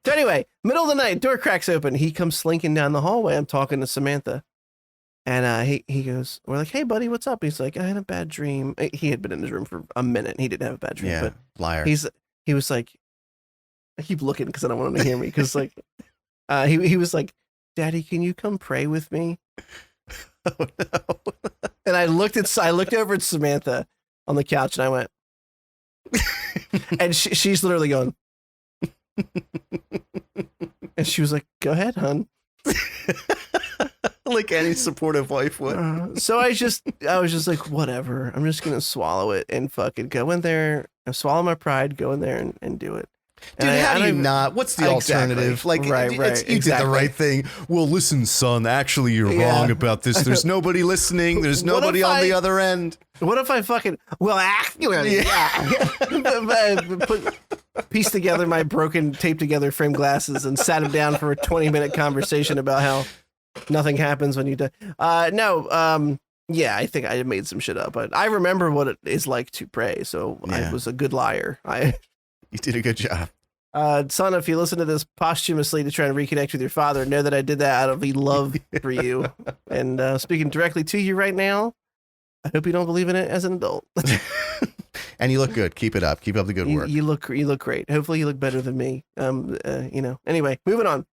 So anyway, middle of the night, door cracks open. He comes slinking down the hallway. I'm talking to Samantha. And he goes, we're like, hey, buddy, what's up? He's like, I had a bad dream. He had been in his room for a minute. He didn't have a bad dream. Yeah, but liar. He was like, I keep looking because I don't want him to hear me. Because like, he was like, Daddy, can you come pray with me? Oh, no. And I looked over at Samantha on the couch and I went, and she's literally going, and she was like, go ahead, hon. Like any supportive wife would. So I was just like, whatever. I'm just going to swallow it and fucking go in there and swallow my pride, go in there and do it. Dude, how do you not? What's the alternative? Like, right, you did the right thing. Well, listen, son, actually, you're wrong about this. There's nobody listening. There's nobody on the other end. What if I fucking, actually, piece together my broken, taped together frame glasses and sat him down for a 20-minute conversation about how nothing happens when you die. Yeah, I think I made some shit up, but I remember what it is like to pray, so I was a good liar. You did a good job. Son, if you listen to this posthumously to try and reconnect with your father, know that I did that out of love for you. And speaking directly to you right now, I hope you don't believe in it as an adult. And you look good. Keep it up. Keep up the good work. You look great. Hopefully you look better than me. Anyway, moving on.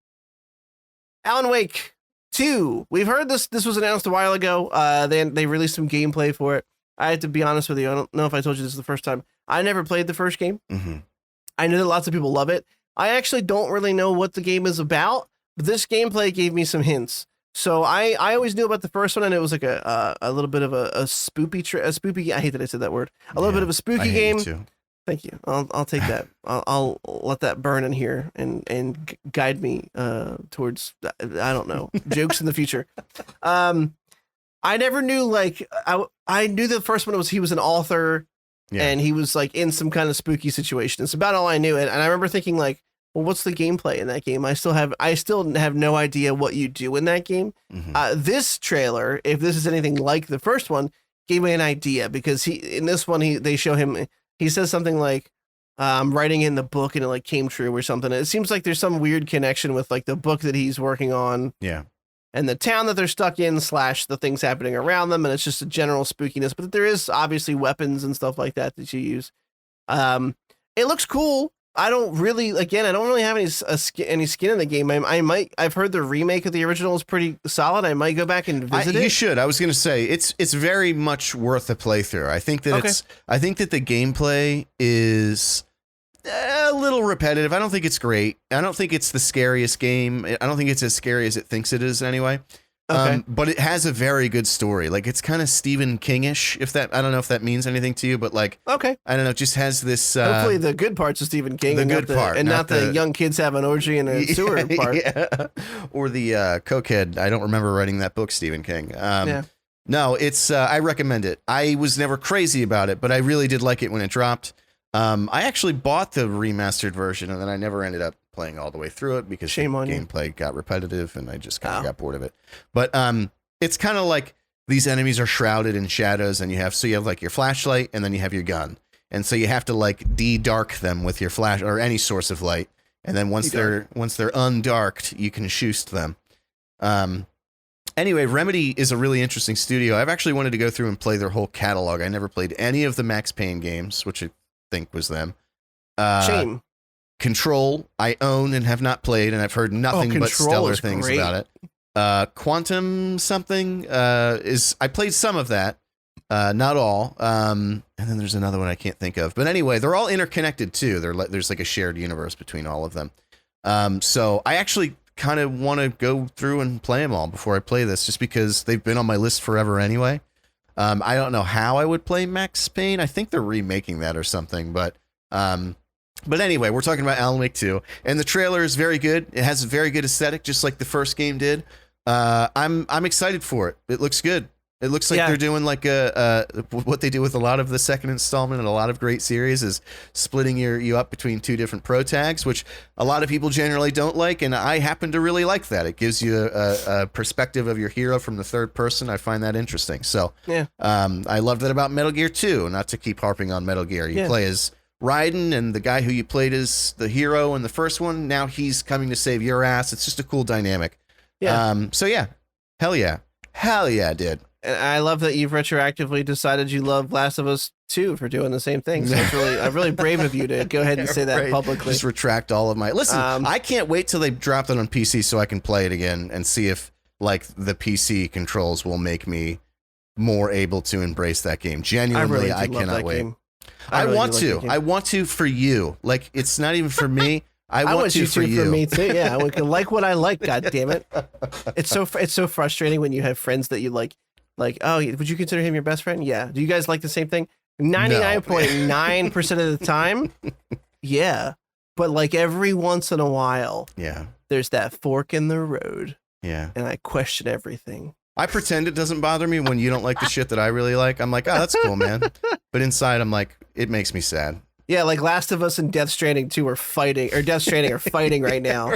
Alan Wake 2. We've heard this was announced a while ago. They released some gameplay for it. I have to be honest with you. I don't know if I told you this the first time. I never played the first game. Mm-hmm. I know that lots of people love it. I actually don't really know what the game is about, but this gameplay gave me some hints. So I always knew about the first one, and it was like a little bit of a spoopy. I hate that I said that word. A little bit of a spooky game. Too. Thank you. I'll take that. I'll let that burn in here and guide me towards, I don't know, jokes in the future. I never knew, I knew the first one he was an author. Yeah. And he was like in some kind of spooky situation. It's about all I knew. And I remember thinking like, well, what's the gameplay in that game? I still have no idea what you do in that game. Mm-hmm. This trailer, if this is anything like the first one, gave me an idea, because in this one, they show him, he says something like, I'm writing in the book and it like came true or something. It seems like there's some weird connection with like the book that he's working on. Yeah. And the town that they're stuck in / the things happening around them. And it's just a general spookiness, but there is obviously weapons and stuff like that you use. It looks cool. I don't really have any skin in the game. I've heard the remake of the original is pretty solid. I might go back and visit it. You should. I was going to say it's very much worth a playthrough. I think that I think that the gameplay is a little repetitive. I don't think it's great. I don't think it's the scariest game. I don't think it's as scary as it thinks it is anyway. Okay. But it has a very good story. Like it's kind of Stephen King-ish, I don't know if that means anything to you, but like, okay. I don't know, it just has this. Hopefully the good parts of Stephen King. The and good part. And not the young kids have an orgy in a sewer part. Yeah. Or the cokehead. I don't remember writing that book, Stephen King. Yeah. No, it's, I recommend it. I was never crazy about it, but I really did like it when it dropped. I actually bought the remastered version and then I never ended up playing all the way through it because the gameplay got repetitive and I just kind of got bored of it. But it's kind of like these enemies are shrouded in shadows and you have like your flashlight and then you have your gun. And so you have to like de-dark them with your flash or any source of light. And then once they're undarked, you can shoot them. Anyway, Remedy is a really interesting studio. I've actually wanted to go through and play their whole catalog. I never played any of the Max Payne games, which I think was them. Shame. Control, I own and have not played, and I've heard nothing but stellar things about it. Quantum something I played some of that, not all. And then there's another one I can't think of. But anyway, they're all interconnected too. There's like a shared universe between all of them. So I actually kind of want to go through and play them all before I play this, just because they've been on my list forever anyway. I don't know how I would play Max Payne. I think they're remaking that or something, but anyway, we're talking about Alan Wake 2, and the trailer is very good. It has a very good aesthetic, just like the first game did. I'm excited for it. It looks good. It looks like they're doing like what they do with a lot of the second installment and a lot of great series is splitting you up between two different pro tags, which a lot of people generally don't like, and I happen to really like that. It gives you a perspective of your hero from the third person. I find that interesting. So I love that about Metal Gear 2. Not to keep harping on Metal Gear. You play as Raiden, and the guy who you played as the hero in the first one, now he's coming to save your ass. It's just a cool dynamic. So yeah, hell yeah, dude. And I love that you've retroactively decided you love Last of Us 2 for doing the same thing. So it's really brave of you to go ahead and say that publicly. Just retract all of my... Listen, I can't wait till they drop it on PC so I can play it again and see if like the PC controls will make me more able to embrace that game. Genuinely, I cannot wait. I want to for you. Like, it's not even for me. I want to for you. For me too. Yeah, I would like what I like. God damn it! It's so frustrating when you have friends that you like, oh, would you consider him your best friend? Yeah. Do you guys like the same thing? 99.9% of the time, yeah. But like every once in a while, there's that fork in the road. Yeah. And I question everything. I pretend it doesn't bother me when you don't like the shit that I really like. I'm like, oh, that's cool, man. But inside, I'm like, it makes me sad. Yeah, like Last of Us and Death Stranding 2 are fighting, or Death Stranding are fighting right now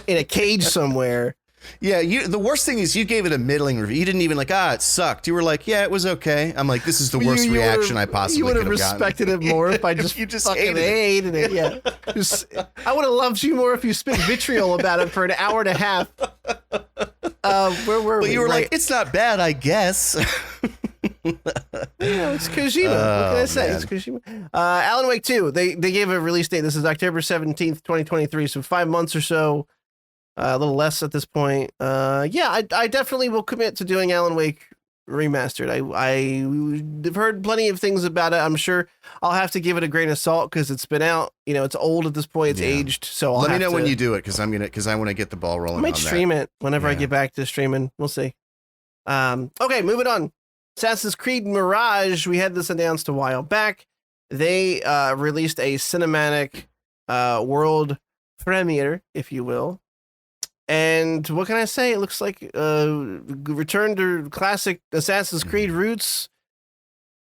in a cage somewhere. Yeah, the worst thing is you gave it a middling review. You didn't even like, it sucked. You were like, yeah, it was okay. I'm like, this is the worst reaction I possibly could have gotten. You would have respected it more if I just, fucking hated it. Yeah, I would have loved you more if you spit vitriol about it for an hour and a half. Where were we? You were like, it's not bad, I guess. Yeah, it's Kojima. What can I say? Man. It's Kojima. Alan Wake 2. They gave a release date. This is October 17th, 2023. So 5 months or so. A little less at this point. I definitely will commit to doing Alan Wake Remastered. I've heard plenty of things about it. I'm sure I'll have to give it a grain of salt because it's been out. You know, it's old at this point. It's aged. So let me know when you do it because I want to get the ball rolling. I might stream it whenever I get back to streaming. We'll see. Okay, moving on. Assassin's Creed Mirage. We had this announced a while back. They released a cinematic world premiere, if you will. And what can I say? It looks like return to classic Assassin's Creed roots.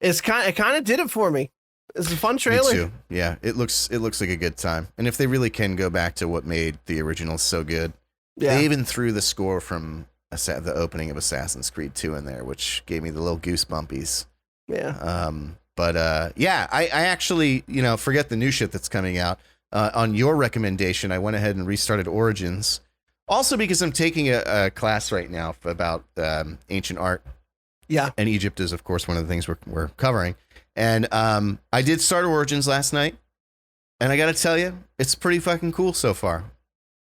It kind of did it for me. It's a fun trailer. Me too. Yeah, it looks like a good time. And if they really can go back to what made the original so good, they even threw the score from the opening of Assassin's Creed 2 in there, which gave me the little goosebumpies. Yeah. I actually, forget the new shit that's coming out. On your recommendation, I went ahead and restarted Origins. Also because I'm taking a class right now about ancient art. Yeah. And Egypt is, of course, one of the things we're covering. And I did start Origins last night. And I got to tell you, it's pretty fucking cool so far.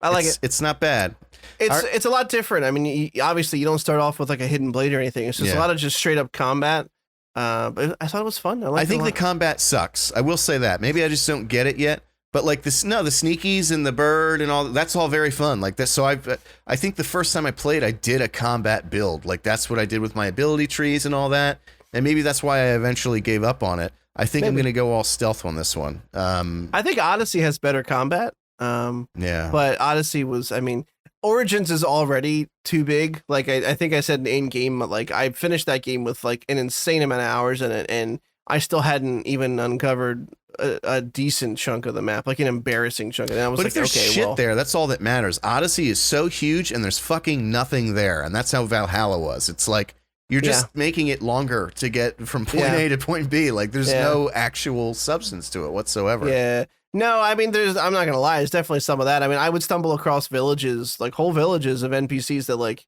I like it. It's not bad. It's a lot different. I mean, obviously, you don't start off with like a hidden blade or anything. It's just a lot of just straight up combat. But I thought it was fun. I think the combat sucks. I will say that. Maybe I just don't get it yet. But like the sneakies and the bird and all that's all very fun. Like this. So I think the first time I played, I did a combat build. Like that's what I did with my ability trees and all that. And maybe that's why I eventually gave up on it. I think I'm going to go all stealth on this one. I think Odyssey has better combat. Yeah. But Odyssey was, I mean, Origins is already too big. Like I think I said in game, like I finished that game with like an insane amount of hours in it, and I still hadn't even uncovered a decent chunk of the map, like an embarrassing chunk. And I was but like, if there's okay, shit there, that's all that matters. Odyssey is so huge, and there's fucking nothing there, and that's how Valhalla was. It's like you're just making it longer to get from point A to point B. Like there's no actual substance to it whatsoever. Yeah. No, I mean, I'm not gonna lie, there's definitely some of that. I mean, I would stumble across villages, like whole villages of NPCs that like.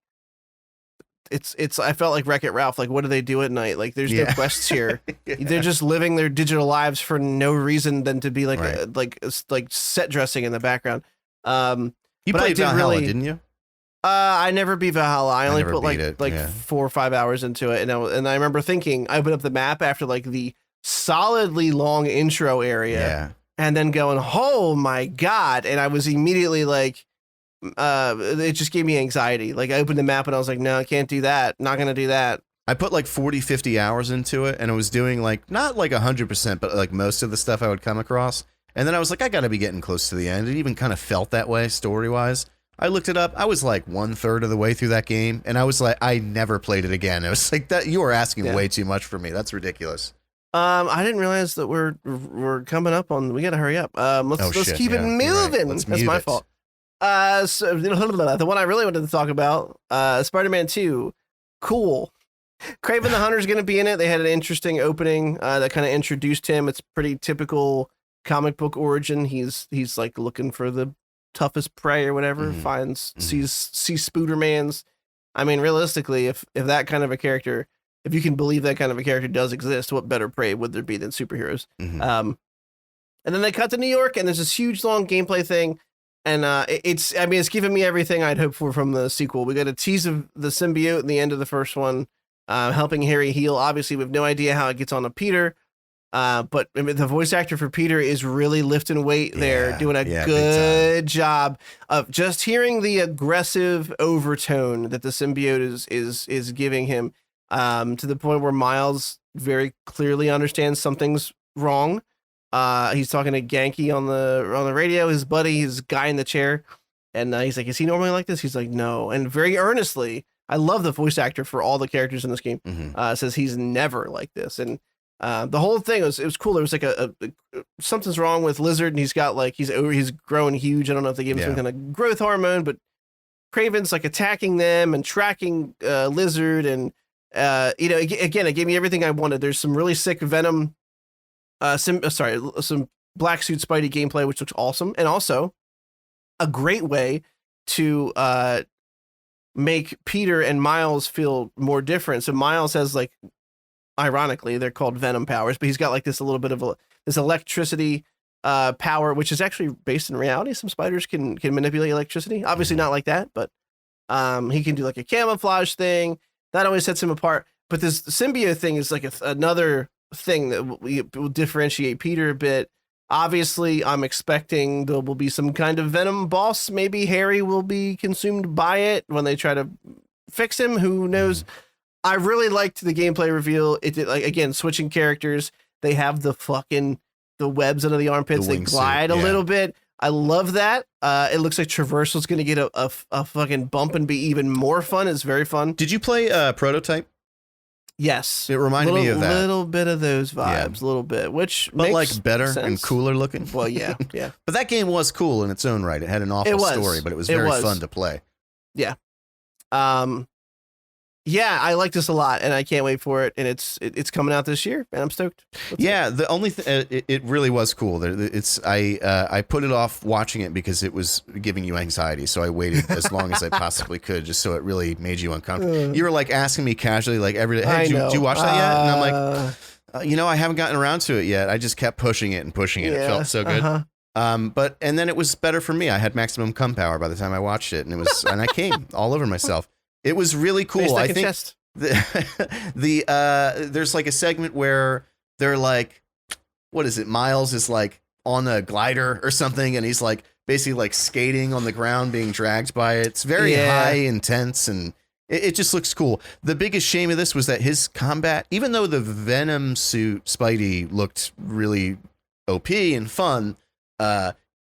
I felt like Wreck-It Ralph. Like, what do they do at night? Like, there's no quests here. They're just living their digital lives for no reason than to be like, like set dressing in the background. You played Valhalla, didn't you? I never beat Valhalla. I only put like 4 or 5 hours into it, and I remember thinking I opened up the map after like the solidly long intro area, and then going, oh my god, and I was immediately like. It just gave me anxiety. Like I opened the map and I was like, no, I can't do that. Not going to do that. I put like 40, 50 hours into it, and I was doing like, not like 100%, but like most of the stuff I would come across. And then I was like, I got to be getting close to the end. It even kind of felt that way story-wise. I looked it up. I was like 1/3 of the way through that game, and I was like, I never played it again. It was like that. You are asking way too much for me. That's ridiculous. I didn't realize that we're coming up on. We got to hurry up. Let's keep it moving. Right. That's my fault. So the one I really wanted to talk about, Spider-Man 2, cool. Kraven the Hunter's going to be in it. They had an interesting opening that kind of introduced him. It's pretty typical comic book origin. He's like looking for the toughest prey or whatever. Sees Spoodermans. I mean, realistically, if that kind of a character, if you can believe that kind of a character does exist, what better prey would there be than superheroes? And then they cut to New York, and there's this huge long gameplay thing. And it's given me everything I'd hoped for from the sequel. We got a tease of the symbiote in the end of the first one, helping Harry heal. Obviously, we have no idea how it gets on to Peter. But I mean, the voice actor for Peter is really lifting weight there, doing a good job of just hearing the aggressive overtone that the symbiote is giving him, to the point where Miles very clearly understands something's wrong. He's talking to Genki on the radio, his buddy, his guy in the chair, and he's like, "Is he normally like this?" He's like, "No," and very earnestly. I love the voice actor for all the characters in this game. Says he's never like this, and the whole thing it was cool. There was like a something's wrong with Lizard, and he's got like he's growing huge. I don't know if they gave him some kind of growth hormone, but Kraven's like attacking them and tracking Lizard, and again, it gave me everything I wanted. There's some really sick Venom. Some Black Suit Spidey gameplay, which looks awesome, and also a great way to make Peter and Miles feel more different. So Miles has like, ironically, they're called Venom powers, but he's got like this a little bit of this electricity power, which is actually based in reality. Some spiders can manipulate electricity. Obviously not like that, but he can do like a camouflage thing. That always sets him apart. But this symbiote thing is like another thing that will differentiate Peter a bit. Obviously, I'm expecting there will be some kind of Venom boss. Maybe Harry will be consumed by it when they try to fix him. Who knows? I really liked the gameplay reveal. It did, like, again, switching characters. They have the webs under the armpits. They glide a little bit. I love that. It looks like traversal's going to get a fucking bump and be even more fun. It's very fun. Did you play Prototype? Yes, it reminded me of that. A little bit of those vibes, a little bit, but makes like better sense. And cooler looking. Well, yeah. But that game was cool in its own right. It had an awful story, but it was very fun to play. Yeah. Yeah, I like this a lot, and I can't wait for it. And it's coming out this year, and I'm stoked. The only it really was cool. I put it off watching it because it was giving you anxiety, so I waited as long as I possibly could, just so it really made you uncomfortable. You were like asking me casually, like every day, "Hey, did you watch that yet?" And I'm like, I haven't gotten around to it yet. I just kept pushing it and pushing it. It felt so good. And then it was better for me. I had maximum cum power by the time I watched it, and I came all over myself. It was really cool. I think there's like a segment where they're like, what is it? Miles is like on a glider or something, and he's like basically like skating on the ground, being dragged by it. It's very high, intense, and it just looks cool. The biggest shame of this was that his combat, even though the Venom suit Spidey looked really OP and fun,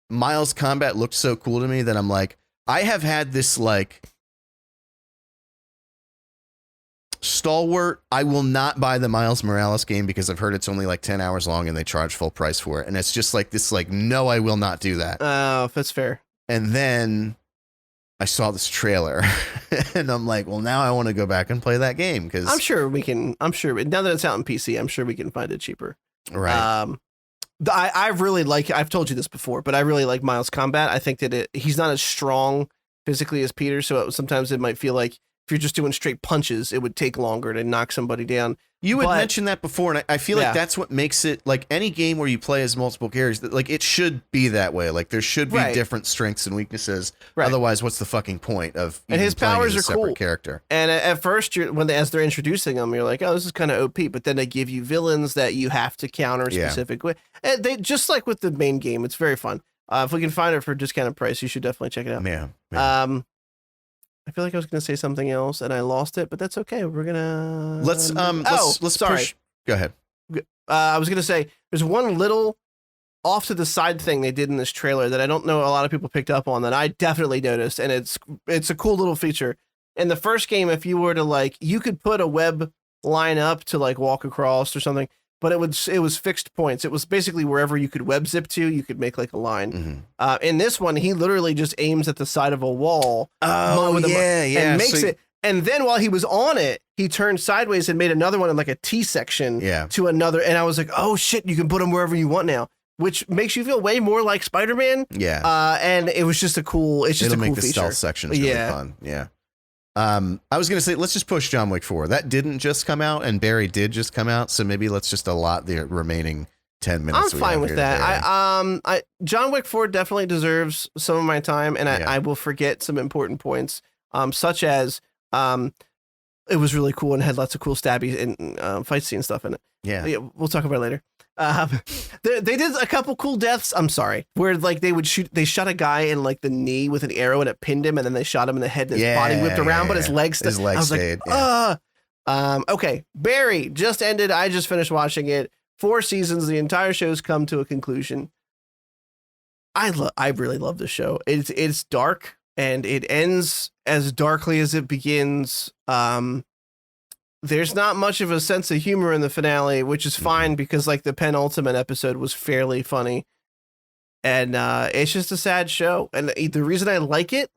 Miles' combat looked so cool to me that I'm like, I have had this like stalwart, I will not buy the Miles Morales game because I've heard it's only like 10 hours long and they charge full price for it. And it's just like this, like, no, I will not do that. Oh, that's fair. And then I saw this trailer and I'm like, well, now I want to go back and play that game because I'm sure now that it's out on PC, I'm sure we can find it cheaper. Right. I really like, I've told you this before, but I really like Miles' combat. I think that he's not as strong physically as Peter. So sometimes it might feel like, if you're just doing straight punches, it would take longer to knock somebody down. You had mentioned that before, and I feel like that's what makes it, like, any game where you play as multiple characters, like, it should be that way. Like, there should be different strengths and weaknesses. Right. Otherwise, what's the fucking point of and his powers are cool character? And at first, as they're introducing them, you're like, oh, this is kind of OP. But then they give you villains that you have to counter a specific way. And they just like with the main game, it's very fun. If we can find it for a discounted price, you should definitely check it out. Yeah. I feel like I was going to say something else and I lost it, but that's okay. We're gonna let's sorry. push. Go ahead. I was going to say there's one little off to the side thing they did in this trailer that I don't know a lot of people picked up on that I definitely noticed, and it's a cool little feature. In the first game, if you were to like, you could put a web line up to like walk across or something, but it was fixed points. It was basically wherever you could web zip to, you could make like a line. Mm-hmm. In this one, he literally just aims at the side of a wall. And makes it. And then while he was on it, he turned sideways and made another one in like a T section to another. And I was like, oh shit, you can put him wherever you want now, which makes you feel way more like Spider-Man. Yeah. And it was just It'll make the stealth sections really fun. Yeah. I was going to say, let's just push John Wick 4. That didn't just come out, and Barry did just come out, so maybe let's just allot the remaining 10 minutes. I'm fine with that. John Wick 4 definitely deserves some of my time, and I will forget some important points, such as it was really cool and had lots of cool stabby and fight scene stuff in it. Yeah, we'll talk about it later. They did a couple cool deaths. I'm sorry, where like they shot a guy in like the knee with an arrow and it pinned him, and then they shot him in the head and his body whipped around, but his legs stayed. Okay, Barry just ended. I just finished watching it. 4 seasons, the entire show's come to a conclusion. I really love this show. It's dark and it ends as darkly as it begins. There's not much of a sense of humor in the finale, which is fine because like the penultimate episode was fairly funny. And it's just a sad show. And the reason I like it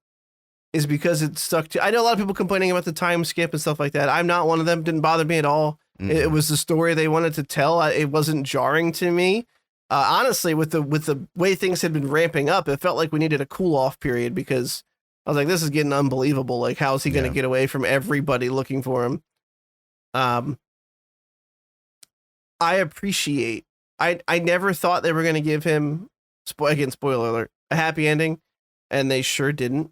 is because it stuck to, I know a lot of people complaining about the time skip and stuff like that. I'm not one of them. Didn't bother me at all. It was the story they wanted to tell. It wasn't jarring to me. Honestly, with the way things had been ramping up, it felt like we needed a cool off period because I was like, this is getting unbelievable. Like, how is he going to get away from everybody looking for him? I appreciate, I never thought they were going to give him, spoiler alert, a happy ending, and they sure didn't.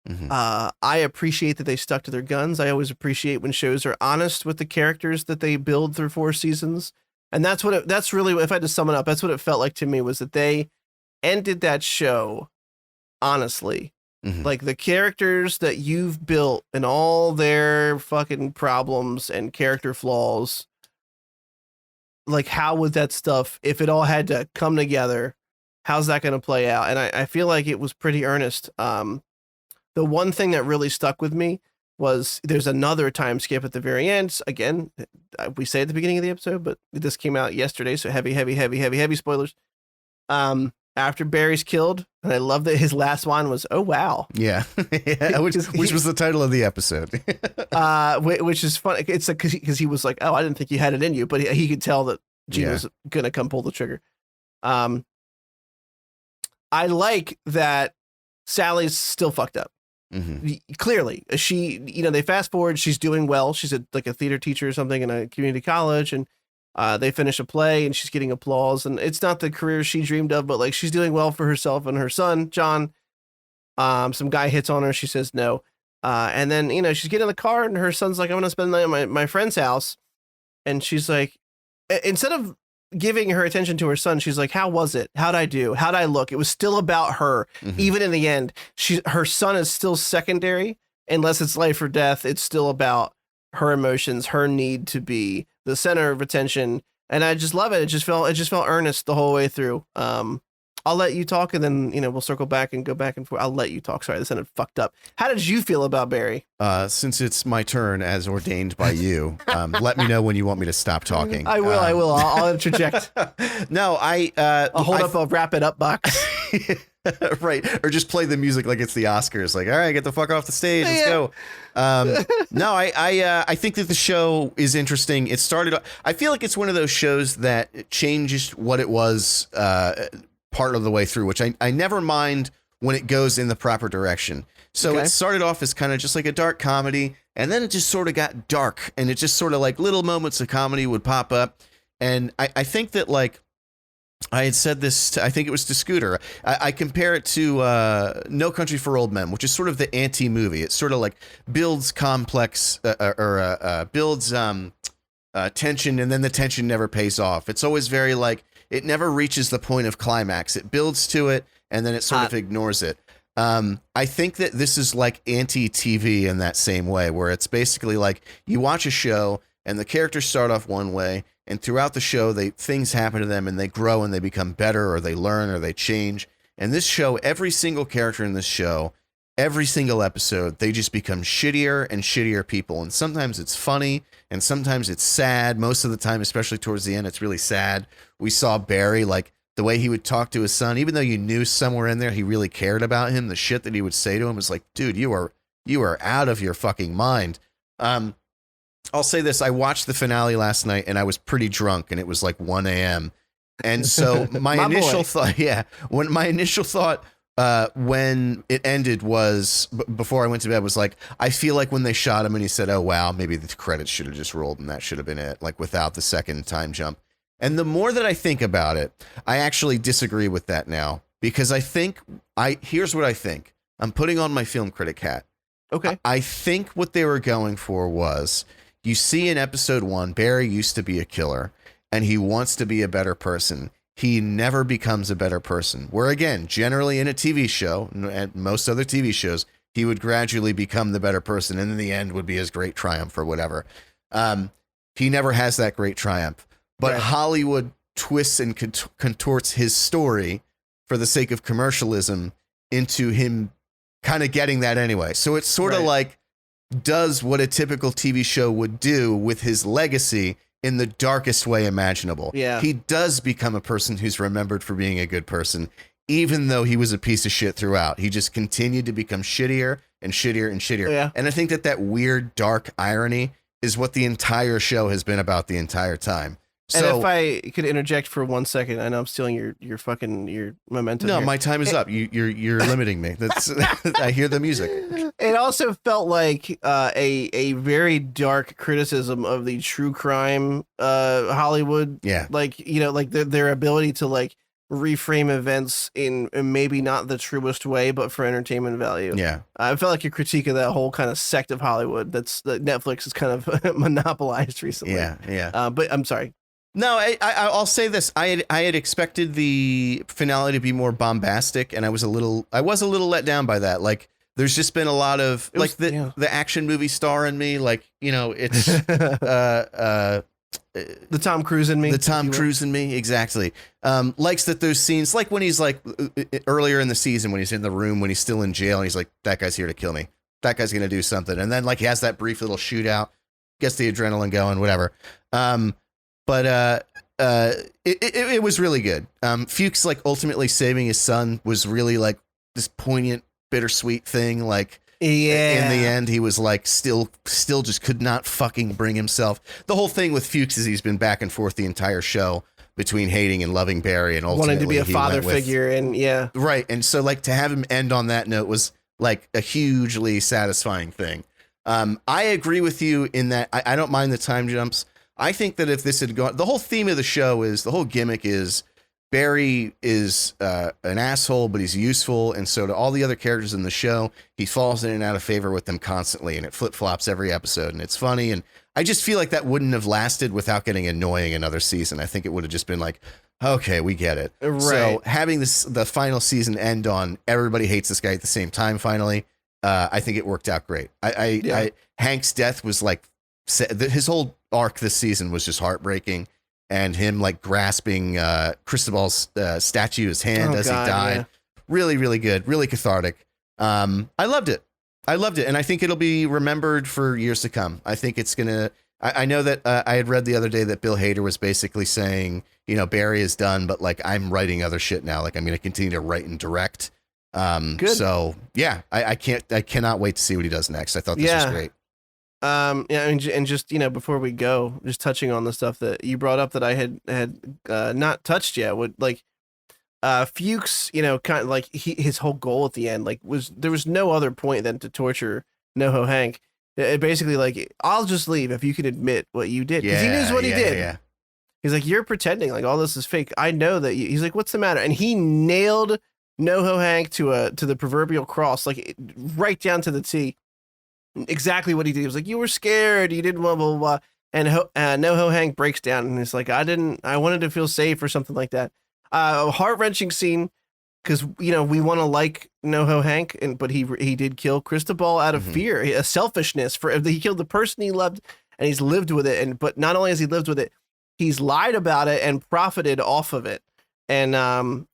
I appreciate that they stuck to their guns. I always appreciate when shows are honest with the characters that they build through 4 seasons. And that's really, if I had to sum it up, that's what it felt like to me, was that they ended that show honestly. Like the characters that you've built and all their fucking problems and character flaws, like how would that stuff, if it all had to come together, how's that going to play out? And I feel like it was pretty earnest. The one thing that really stuck with me was there's another time skip at the very end. Again, we say at the beginning of the episode, but this came out yesterday, so heavy spoilers. After Barry's killed, and I love that his last line was, "Oh wow!" Yeah, which was the title of the episode. Which is funny. It's because he was like, "Oh, I didn't think you had it in you," but he could tell that Gene was gonna come pull the trigger. I like that Sally's still fucked up. Clearly, she, they fast forward. She's doing well. She's like a theater teacher or something in a community college, and they finish a play and she's getting applause, and it's not the career she dreamed of, but like she's doing well for herself and her son, John. Some guy hits on her. She says no. And then, she's getting in the car and her son's like, I'm going to spend the night at my friend's house. And she's like, instead of giving her attention to her son, she's like, how was it? How'd I do? How'd I look? It was still about her. Even in the end, her son is still secondary. Unless it's life or death, it's still about her emotions, her need to be the center of attention. And I just love it. It just felt earnest the whole way through. I'll let you talk, and then we'll circle back and go back and forth. I'll let you talk. Sorry, this sounded fucked up. How did you feel about Barry? Since it's my turn, as ordained by you, let me know when you want me to stop talking. I will. I'll interject. No, I'll hold up a wrap it up box. Right, or just play the music like it's the Oscars. Like, all right, get the fuck off the stage. Let's go. No, I think that the show is interesting. It started. I feel like it's one of those shows that changes what it was. Part of the way through, which I never mind when it goes in the proper direction. So It started off as kind of just like a dark comedy, and then it just sort of got dark, and it just sort of like little moments of comedy would pop up. And I think that, like, I had said this, I think it was to Scooter. I compare it to No Country for Old Men, which is sort of the anti-movie. It sort of like builds complex builds tension, and then the tension never pays off. It's always very like, it never reaches the point of climax. It builds to it, and then it sort of ignores it. I think that this is like anti-TV in that same way, where it's basically like you watch a show and the characters start off one way, and throughout the show, things happen to them and they grow and they become better, or they learn, or they change. And this show, every single character in this show, every single episode, they just become shittier and shittier people. And sometimes it's funny, and sometimes it's sad. Most of the time, especially towards the end, it's really sad. We saw Barry, like the way he would talk to his son, even though you knew somewhere in there he really cared about him, the shit that he would say to him was like, dude, you are out of your fucking mind. I'll say this. I watched the finale last night, and I was pretty drunk, and it was like 1 a.m. And so my initial thought, when it ended was, before I went to bed, was like, I feel like when they shot him and he said, oh, wow, maybe the credits should have just rolled and that should have been it, like without the second time jump. And the more that I think about it, I actually disagree with that now, because here's what I think. I'm putting on my film critic hat. Okay. I think what they were going for was, you see in episode 1, Barry used to be a killer and he wants to be a better person. He never becomes a better person. Where, again, generally in a TV show, and most other TV shows, he would gradually become the better person, and in the end would be his great triumph or whatever. He never has that great triumph. But Hollywood twists and contorts his story for the sake of commercialism into him kind of getting that anyway. So it's sort of like does what a typical TV show would do with his legacy in the darkest way imaginable. Yeah. He does become a person who's remembered for being a good person, even though he was a piece of shit throughout. He just continued to become shittier and shittier and shittier. Yeah. And I think that weird, dark irony is what the entire show has been about the entire time. And if I could interject for 1 second, I know I'm stealing your momentum. No, here. My time is up. You're limiting me. That's I hear the music. It also felt like a very dark criticism of the true crime Hollywood. Yeah, like like their ability to like reframe events in maybe not the truest way, but for entertainment value. Yeah, I felt like your critique of that whole kind of sect of Hollywood that Netflix has kind of monopolized recently. Yeah. But I'm sorry. No, I'll say this. I had expected the finale to be more bombastic, and I was a little let down by that. Like, there's just been a lot of the action movie star in me, like, it's the Tom Cruise in me. The Tom Cruise in me, exactly. Likes that those scenes, like when he's like earlier in the season when he's in the room when he's still in jail and he's like, that guy's here to kill me. That guy's gonna do something, and then like he has that brief little shootout, gets the adrenaline going, whatever. But it was really good. Fuchs like ultimately saving his son was really like this poignant, bittersweet thing. Like, in the end, he was like still just could not fucking bring himself. The whole thing with Fuchs is he's been back and forth the entire show between hating and loving Barry and ultimately wanting to be a father figure, and right. And so like to have him end on that note was like a hugely satisfying thing. I agree with you in that I don't mind the time jumps. I think that if this had gone, the whole theme of the show is, the whole gimmick is Barry is an asshole, but he's useful, and so to all the other characters in the show, he falls in and out of favor with them constantly, and it flip-flops every episode, and it's funny, and I just feel like that wouldn't have lasted without getting annoying another season. I think it would have just been like, okay, we get it. Right. So having the final season end on everybody hates this guy at the same time, finally, I think it worked out great. Hank's death was like, his whole arc this season was just heartbreaking. And him like grasping Cristobal's statue, his hand as he died. Yeah. Really, really good. Really cathartic. I loved it. And I think it'll be remembered for years to come. I think it's going to, I know that I had read the other day that Bill Hader was basically saying, you know, Barry is done, but like I'm writing other shit now. Like I'm going to continue to write and direct. Good. So yeah, I cannot wait to see what he does next. I thought this was great. Yeah, and just, you know, before we go, just touching on the stuff that you brought up that I had not touched yet, would like Fuchs, you know, kind of like his whole goal at the end, like there was no other point than to torture NoHo Hank. It basically like, I'll just leave if you can admit what you did, because he knows what he did. Yeah. He's like, you're pretending like all this is fake. I know that he's like, what's the matter? And he nailed NoHo Hank to the proverbial cross, like right down to the T. Exactly what he did. He was like, you were scared, you didn't blah blah blah. And NoHo Hank breaks down and he's like, I wanted to feel safe or something like that. A heart-wrenching scene, because you know we want to like NoHo Hank, but he did kill Cristobal out of fear, a selfishness for he killed the person he loved, and he's lived with it. But not only has he lived with it, he's lied about it and profited off of it. And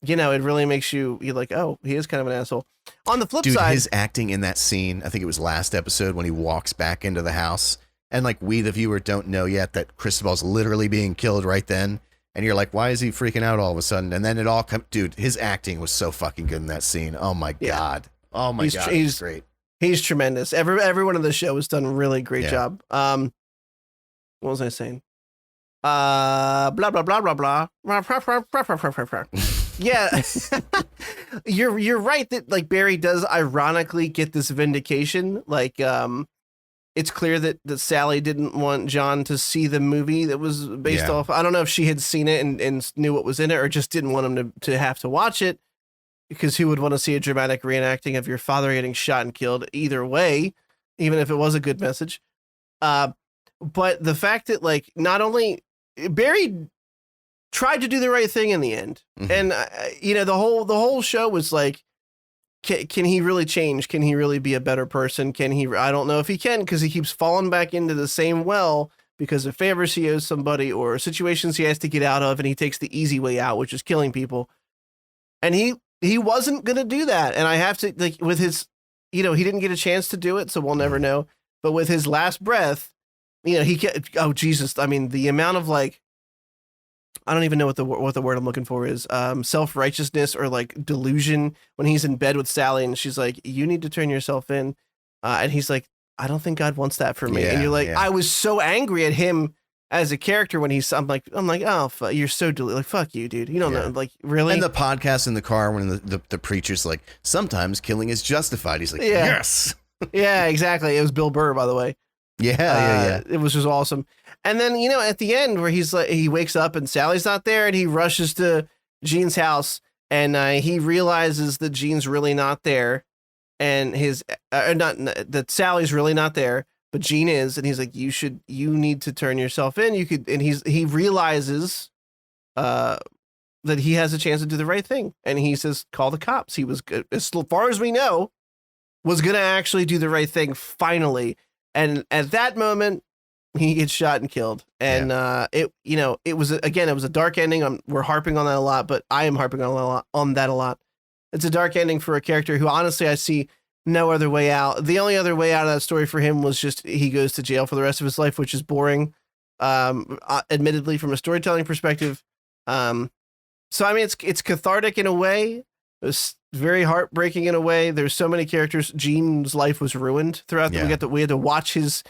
you know, it really makes you're like, oh, he is kind of an asshole. On the flip side, his acting in that scene, I think it was last episode when he walks back into the house, and like we, the viewer, don't know yet that Cristobal's literally being killed right then. And you're like, why is he freaking out all of a sudden? And then it all comes, dude, his acting was so fucking good in that scene. Oh my God. Oh my God. He's great. He's tremendous. Everyone on the show has done a really great job. What was I saying? Blah, blah, blah, blah, blah. Yeah. You're right that like Barry does ironically get this vindication. Like, it's clear that Sally didn't want John to see the movie that was based off. I don't know if she had seen it and knew what was in it, or just didn't want him to have to watch it, because who would want to see a dramatic reenacting of your father getting shot and killed? Either way, even if it was a good message. But the fact that like not only Barry tried to do the right thing in the end, and you know the whole show was like, can he really change? Can he really be a better person? Can he? I don't know if he can, because he keeps falling back into the same well because of favors he owes somebody or situations he has to get out of, and he takes the easy way out, which is killing people. And he wasn't gonna do that. And I have to, like, with his, you know, he didn't get a chance to do it, so we'll never know. But with his last breath, you know, oh Jesus, I mean, the amount of like, I don't even know what the word I'm looking for is, self-righteousness or like delusion, when he's in bed with Sally and she's like, you need to turn yourself in. And he's like, I don't think God wants that for me. And you're like, I was so angry at him as a character when I'm like, oh, you're so like, fuck you, dude. You don't know, like, really? And the podcast in the car when the preacher's like, sometimes killing is justified. He's like, yes. Yeah, exactly. It was Bill Burr, by the way. Yeah. It was just awesome. And then, you know, at the end where he's like, he wakes up and Sally's not there, and he rushes to Gene's house, and he realizes that Gene's really not there, and that Sally's really not there, but Gene is, and he's like, you need to turn yourself in. And he realizes that he has a chance to do the right thing, and he says, call the cops. He was, as far as we know, was gonna actually do the right thing finally. And at that moment, he gets shot and killed. And it was a dark ending. We're harping on that a lot, but I am harping on that a lot. It's a dark ending for a character who, honestly, I see no other way out. The only other way out of that story for him was just he goes to jail for the rest of his life, which is boring, admittedly, from a storytelling perspective. So I mean, it's cathartic in a way. It's very heartbreaking in a way. There's so many characters. Gene's life was ruined throughout. We had to watch his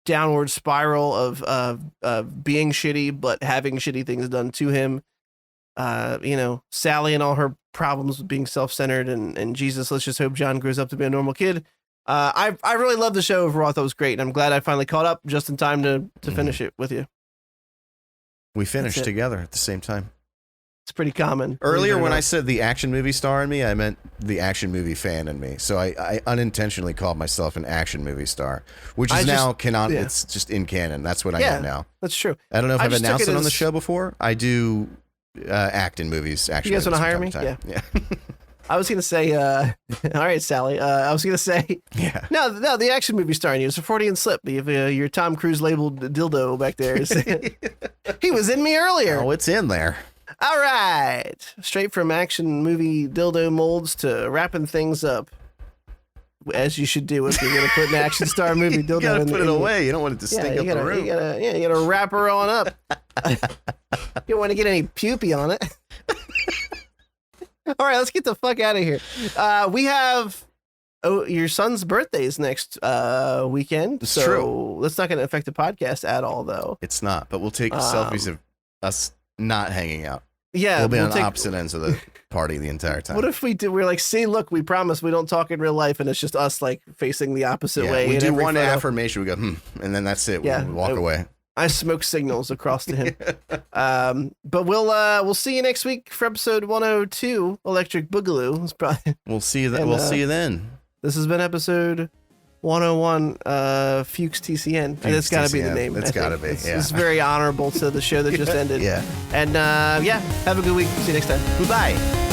downward spiral of being shitty, but having shitty things done to him. You know, Sally and all her problems with being self-centered, and Jesus, let's just hope John grows up to be a normal kid. I really love the show overall. I thought it was great, and I'm glad I finally caught up just in time to finish it with you. We finished together at the same time. It's pretty common. Earlier, when I said the action movie star in me, I meant the action movie fan in me. So I unintentionally called myself an action movie star, which is now canon. Yeah. It's just in canon. That's what I am now. That's true. I don't know if I've announced it on the show before. I do act in movies. Actually, you guys want to hire me? Yeah. I was gonna say, all right, Sally. I was gonna say, No, the action movie star in you is a Freudian slip. Your Tom Cruise labeled dildo back there. He was in me earlier. Oh, it's in there. All right, straight from action movie dildo molds to wrapping things up, as you should do if you're gonna put an action star movie dildo. You gotta put it away. You don't want it to stink up the room. You gotta wrap her on up. You don't want to get any pupy on it. All right, let's get the fuck out of here. We have your son's birthday's next weekend. It's so true. That's not going to affect the podcast at all, though. It's not, but we'll take selfies of us not hanging out. Yeah. We'll be on opposite ends of the party the entire time. What if we're like, see, look, we promise we don't talk in real life, and it's just us like facing the opposite way. We do one affirmation, we go, and then that's it. Yeah. We walk away. I smoke signals across to him. But we'll see you next week for episode 102, Electric Boogaloo. It's probably, we'll see you. We'll see you then. This has been episode 101, Fuchs TCN. And it's got to be the name. It's got to be. It's very honorable to the show that just ended. Yeah. And have a good week. See you next time. Goodbye.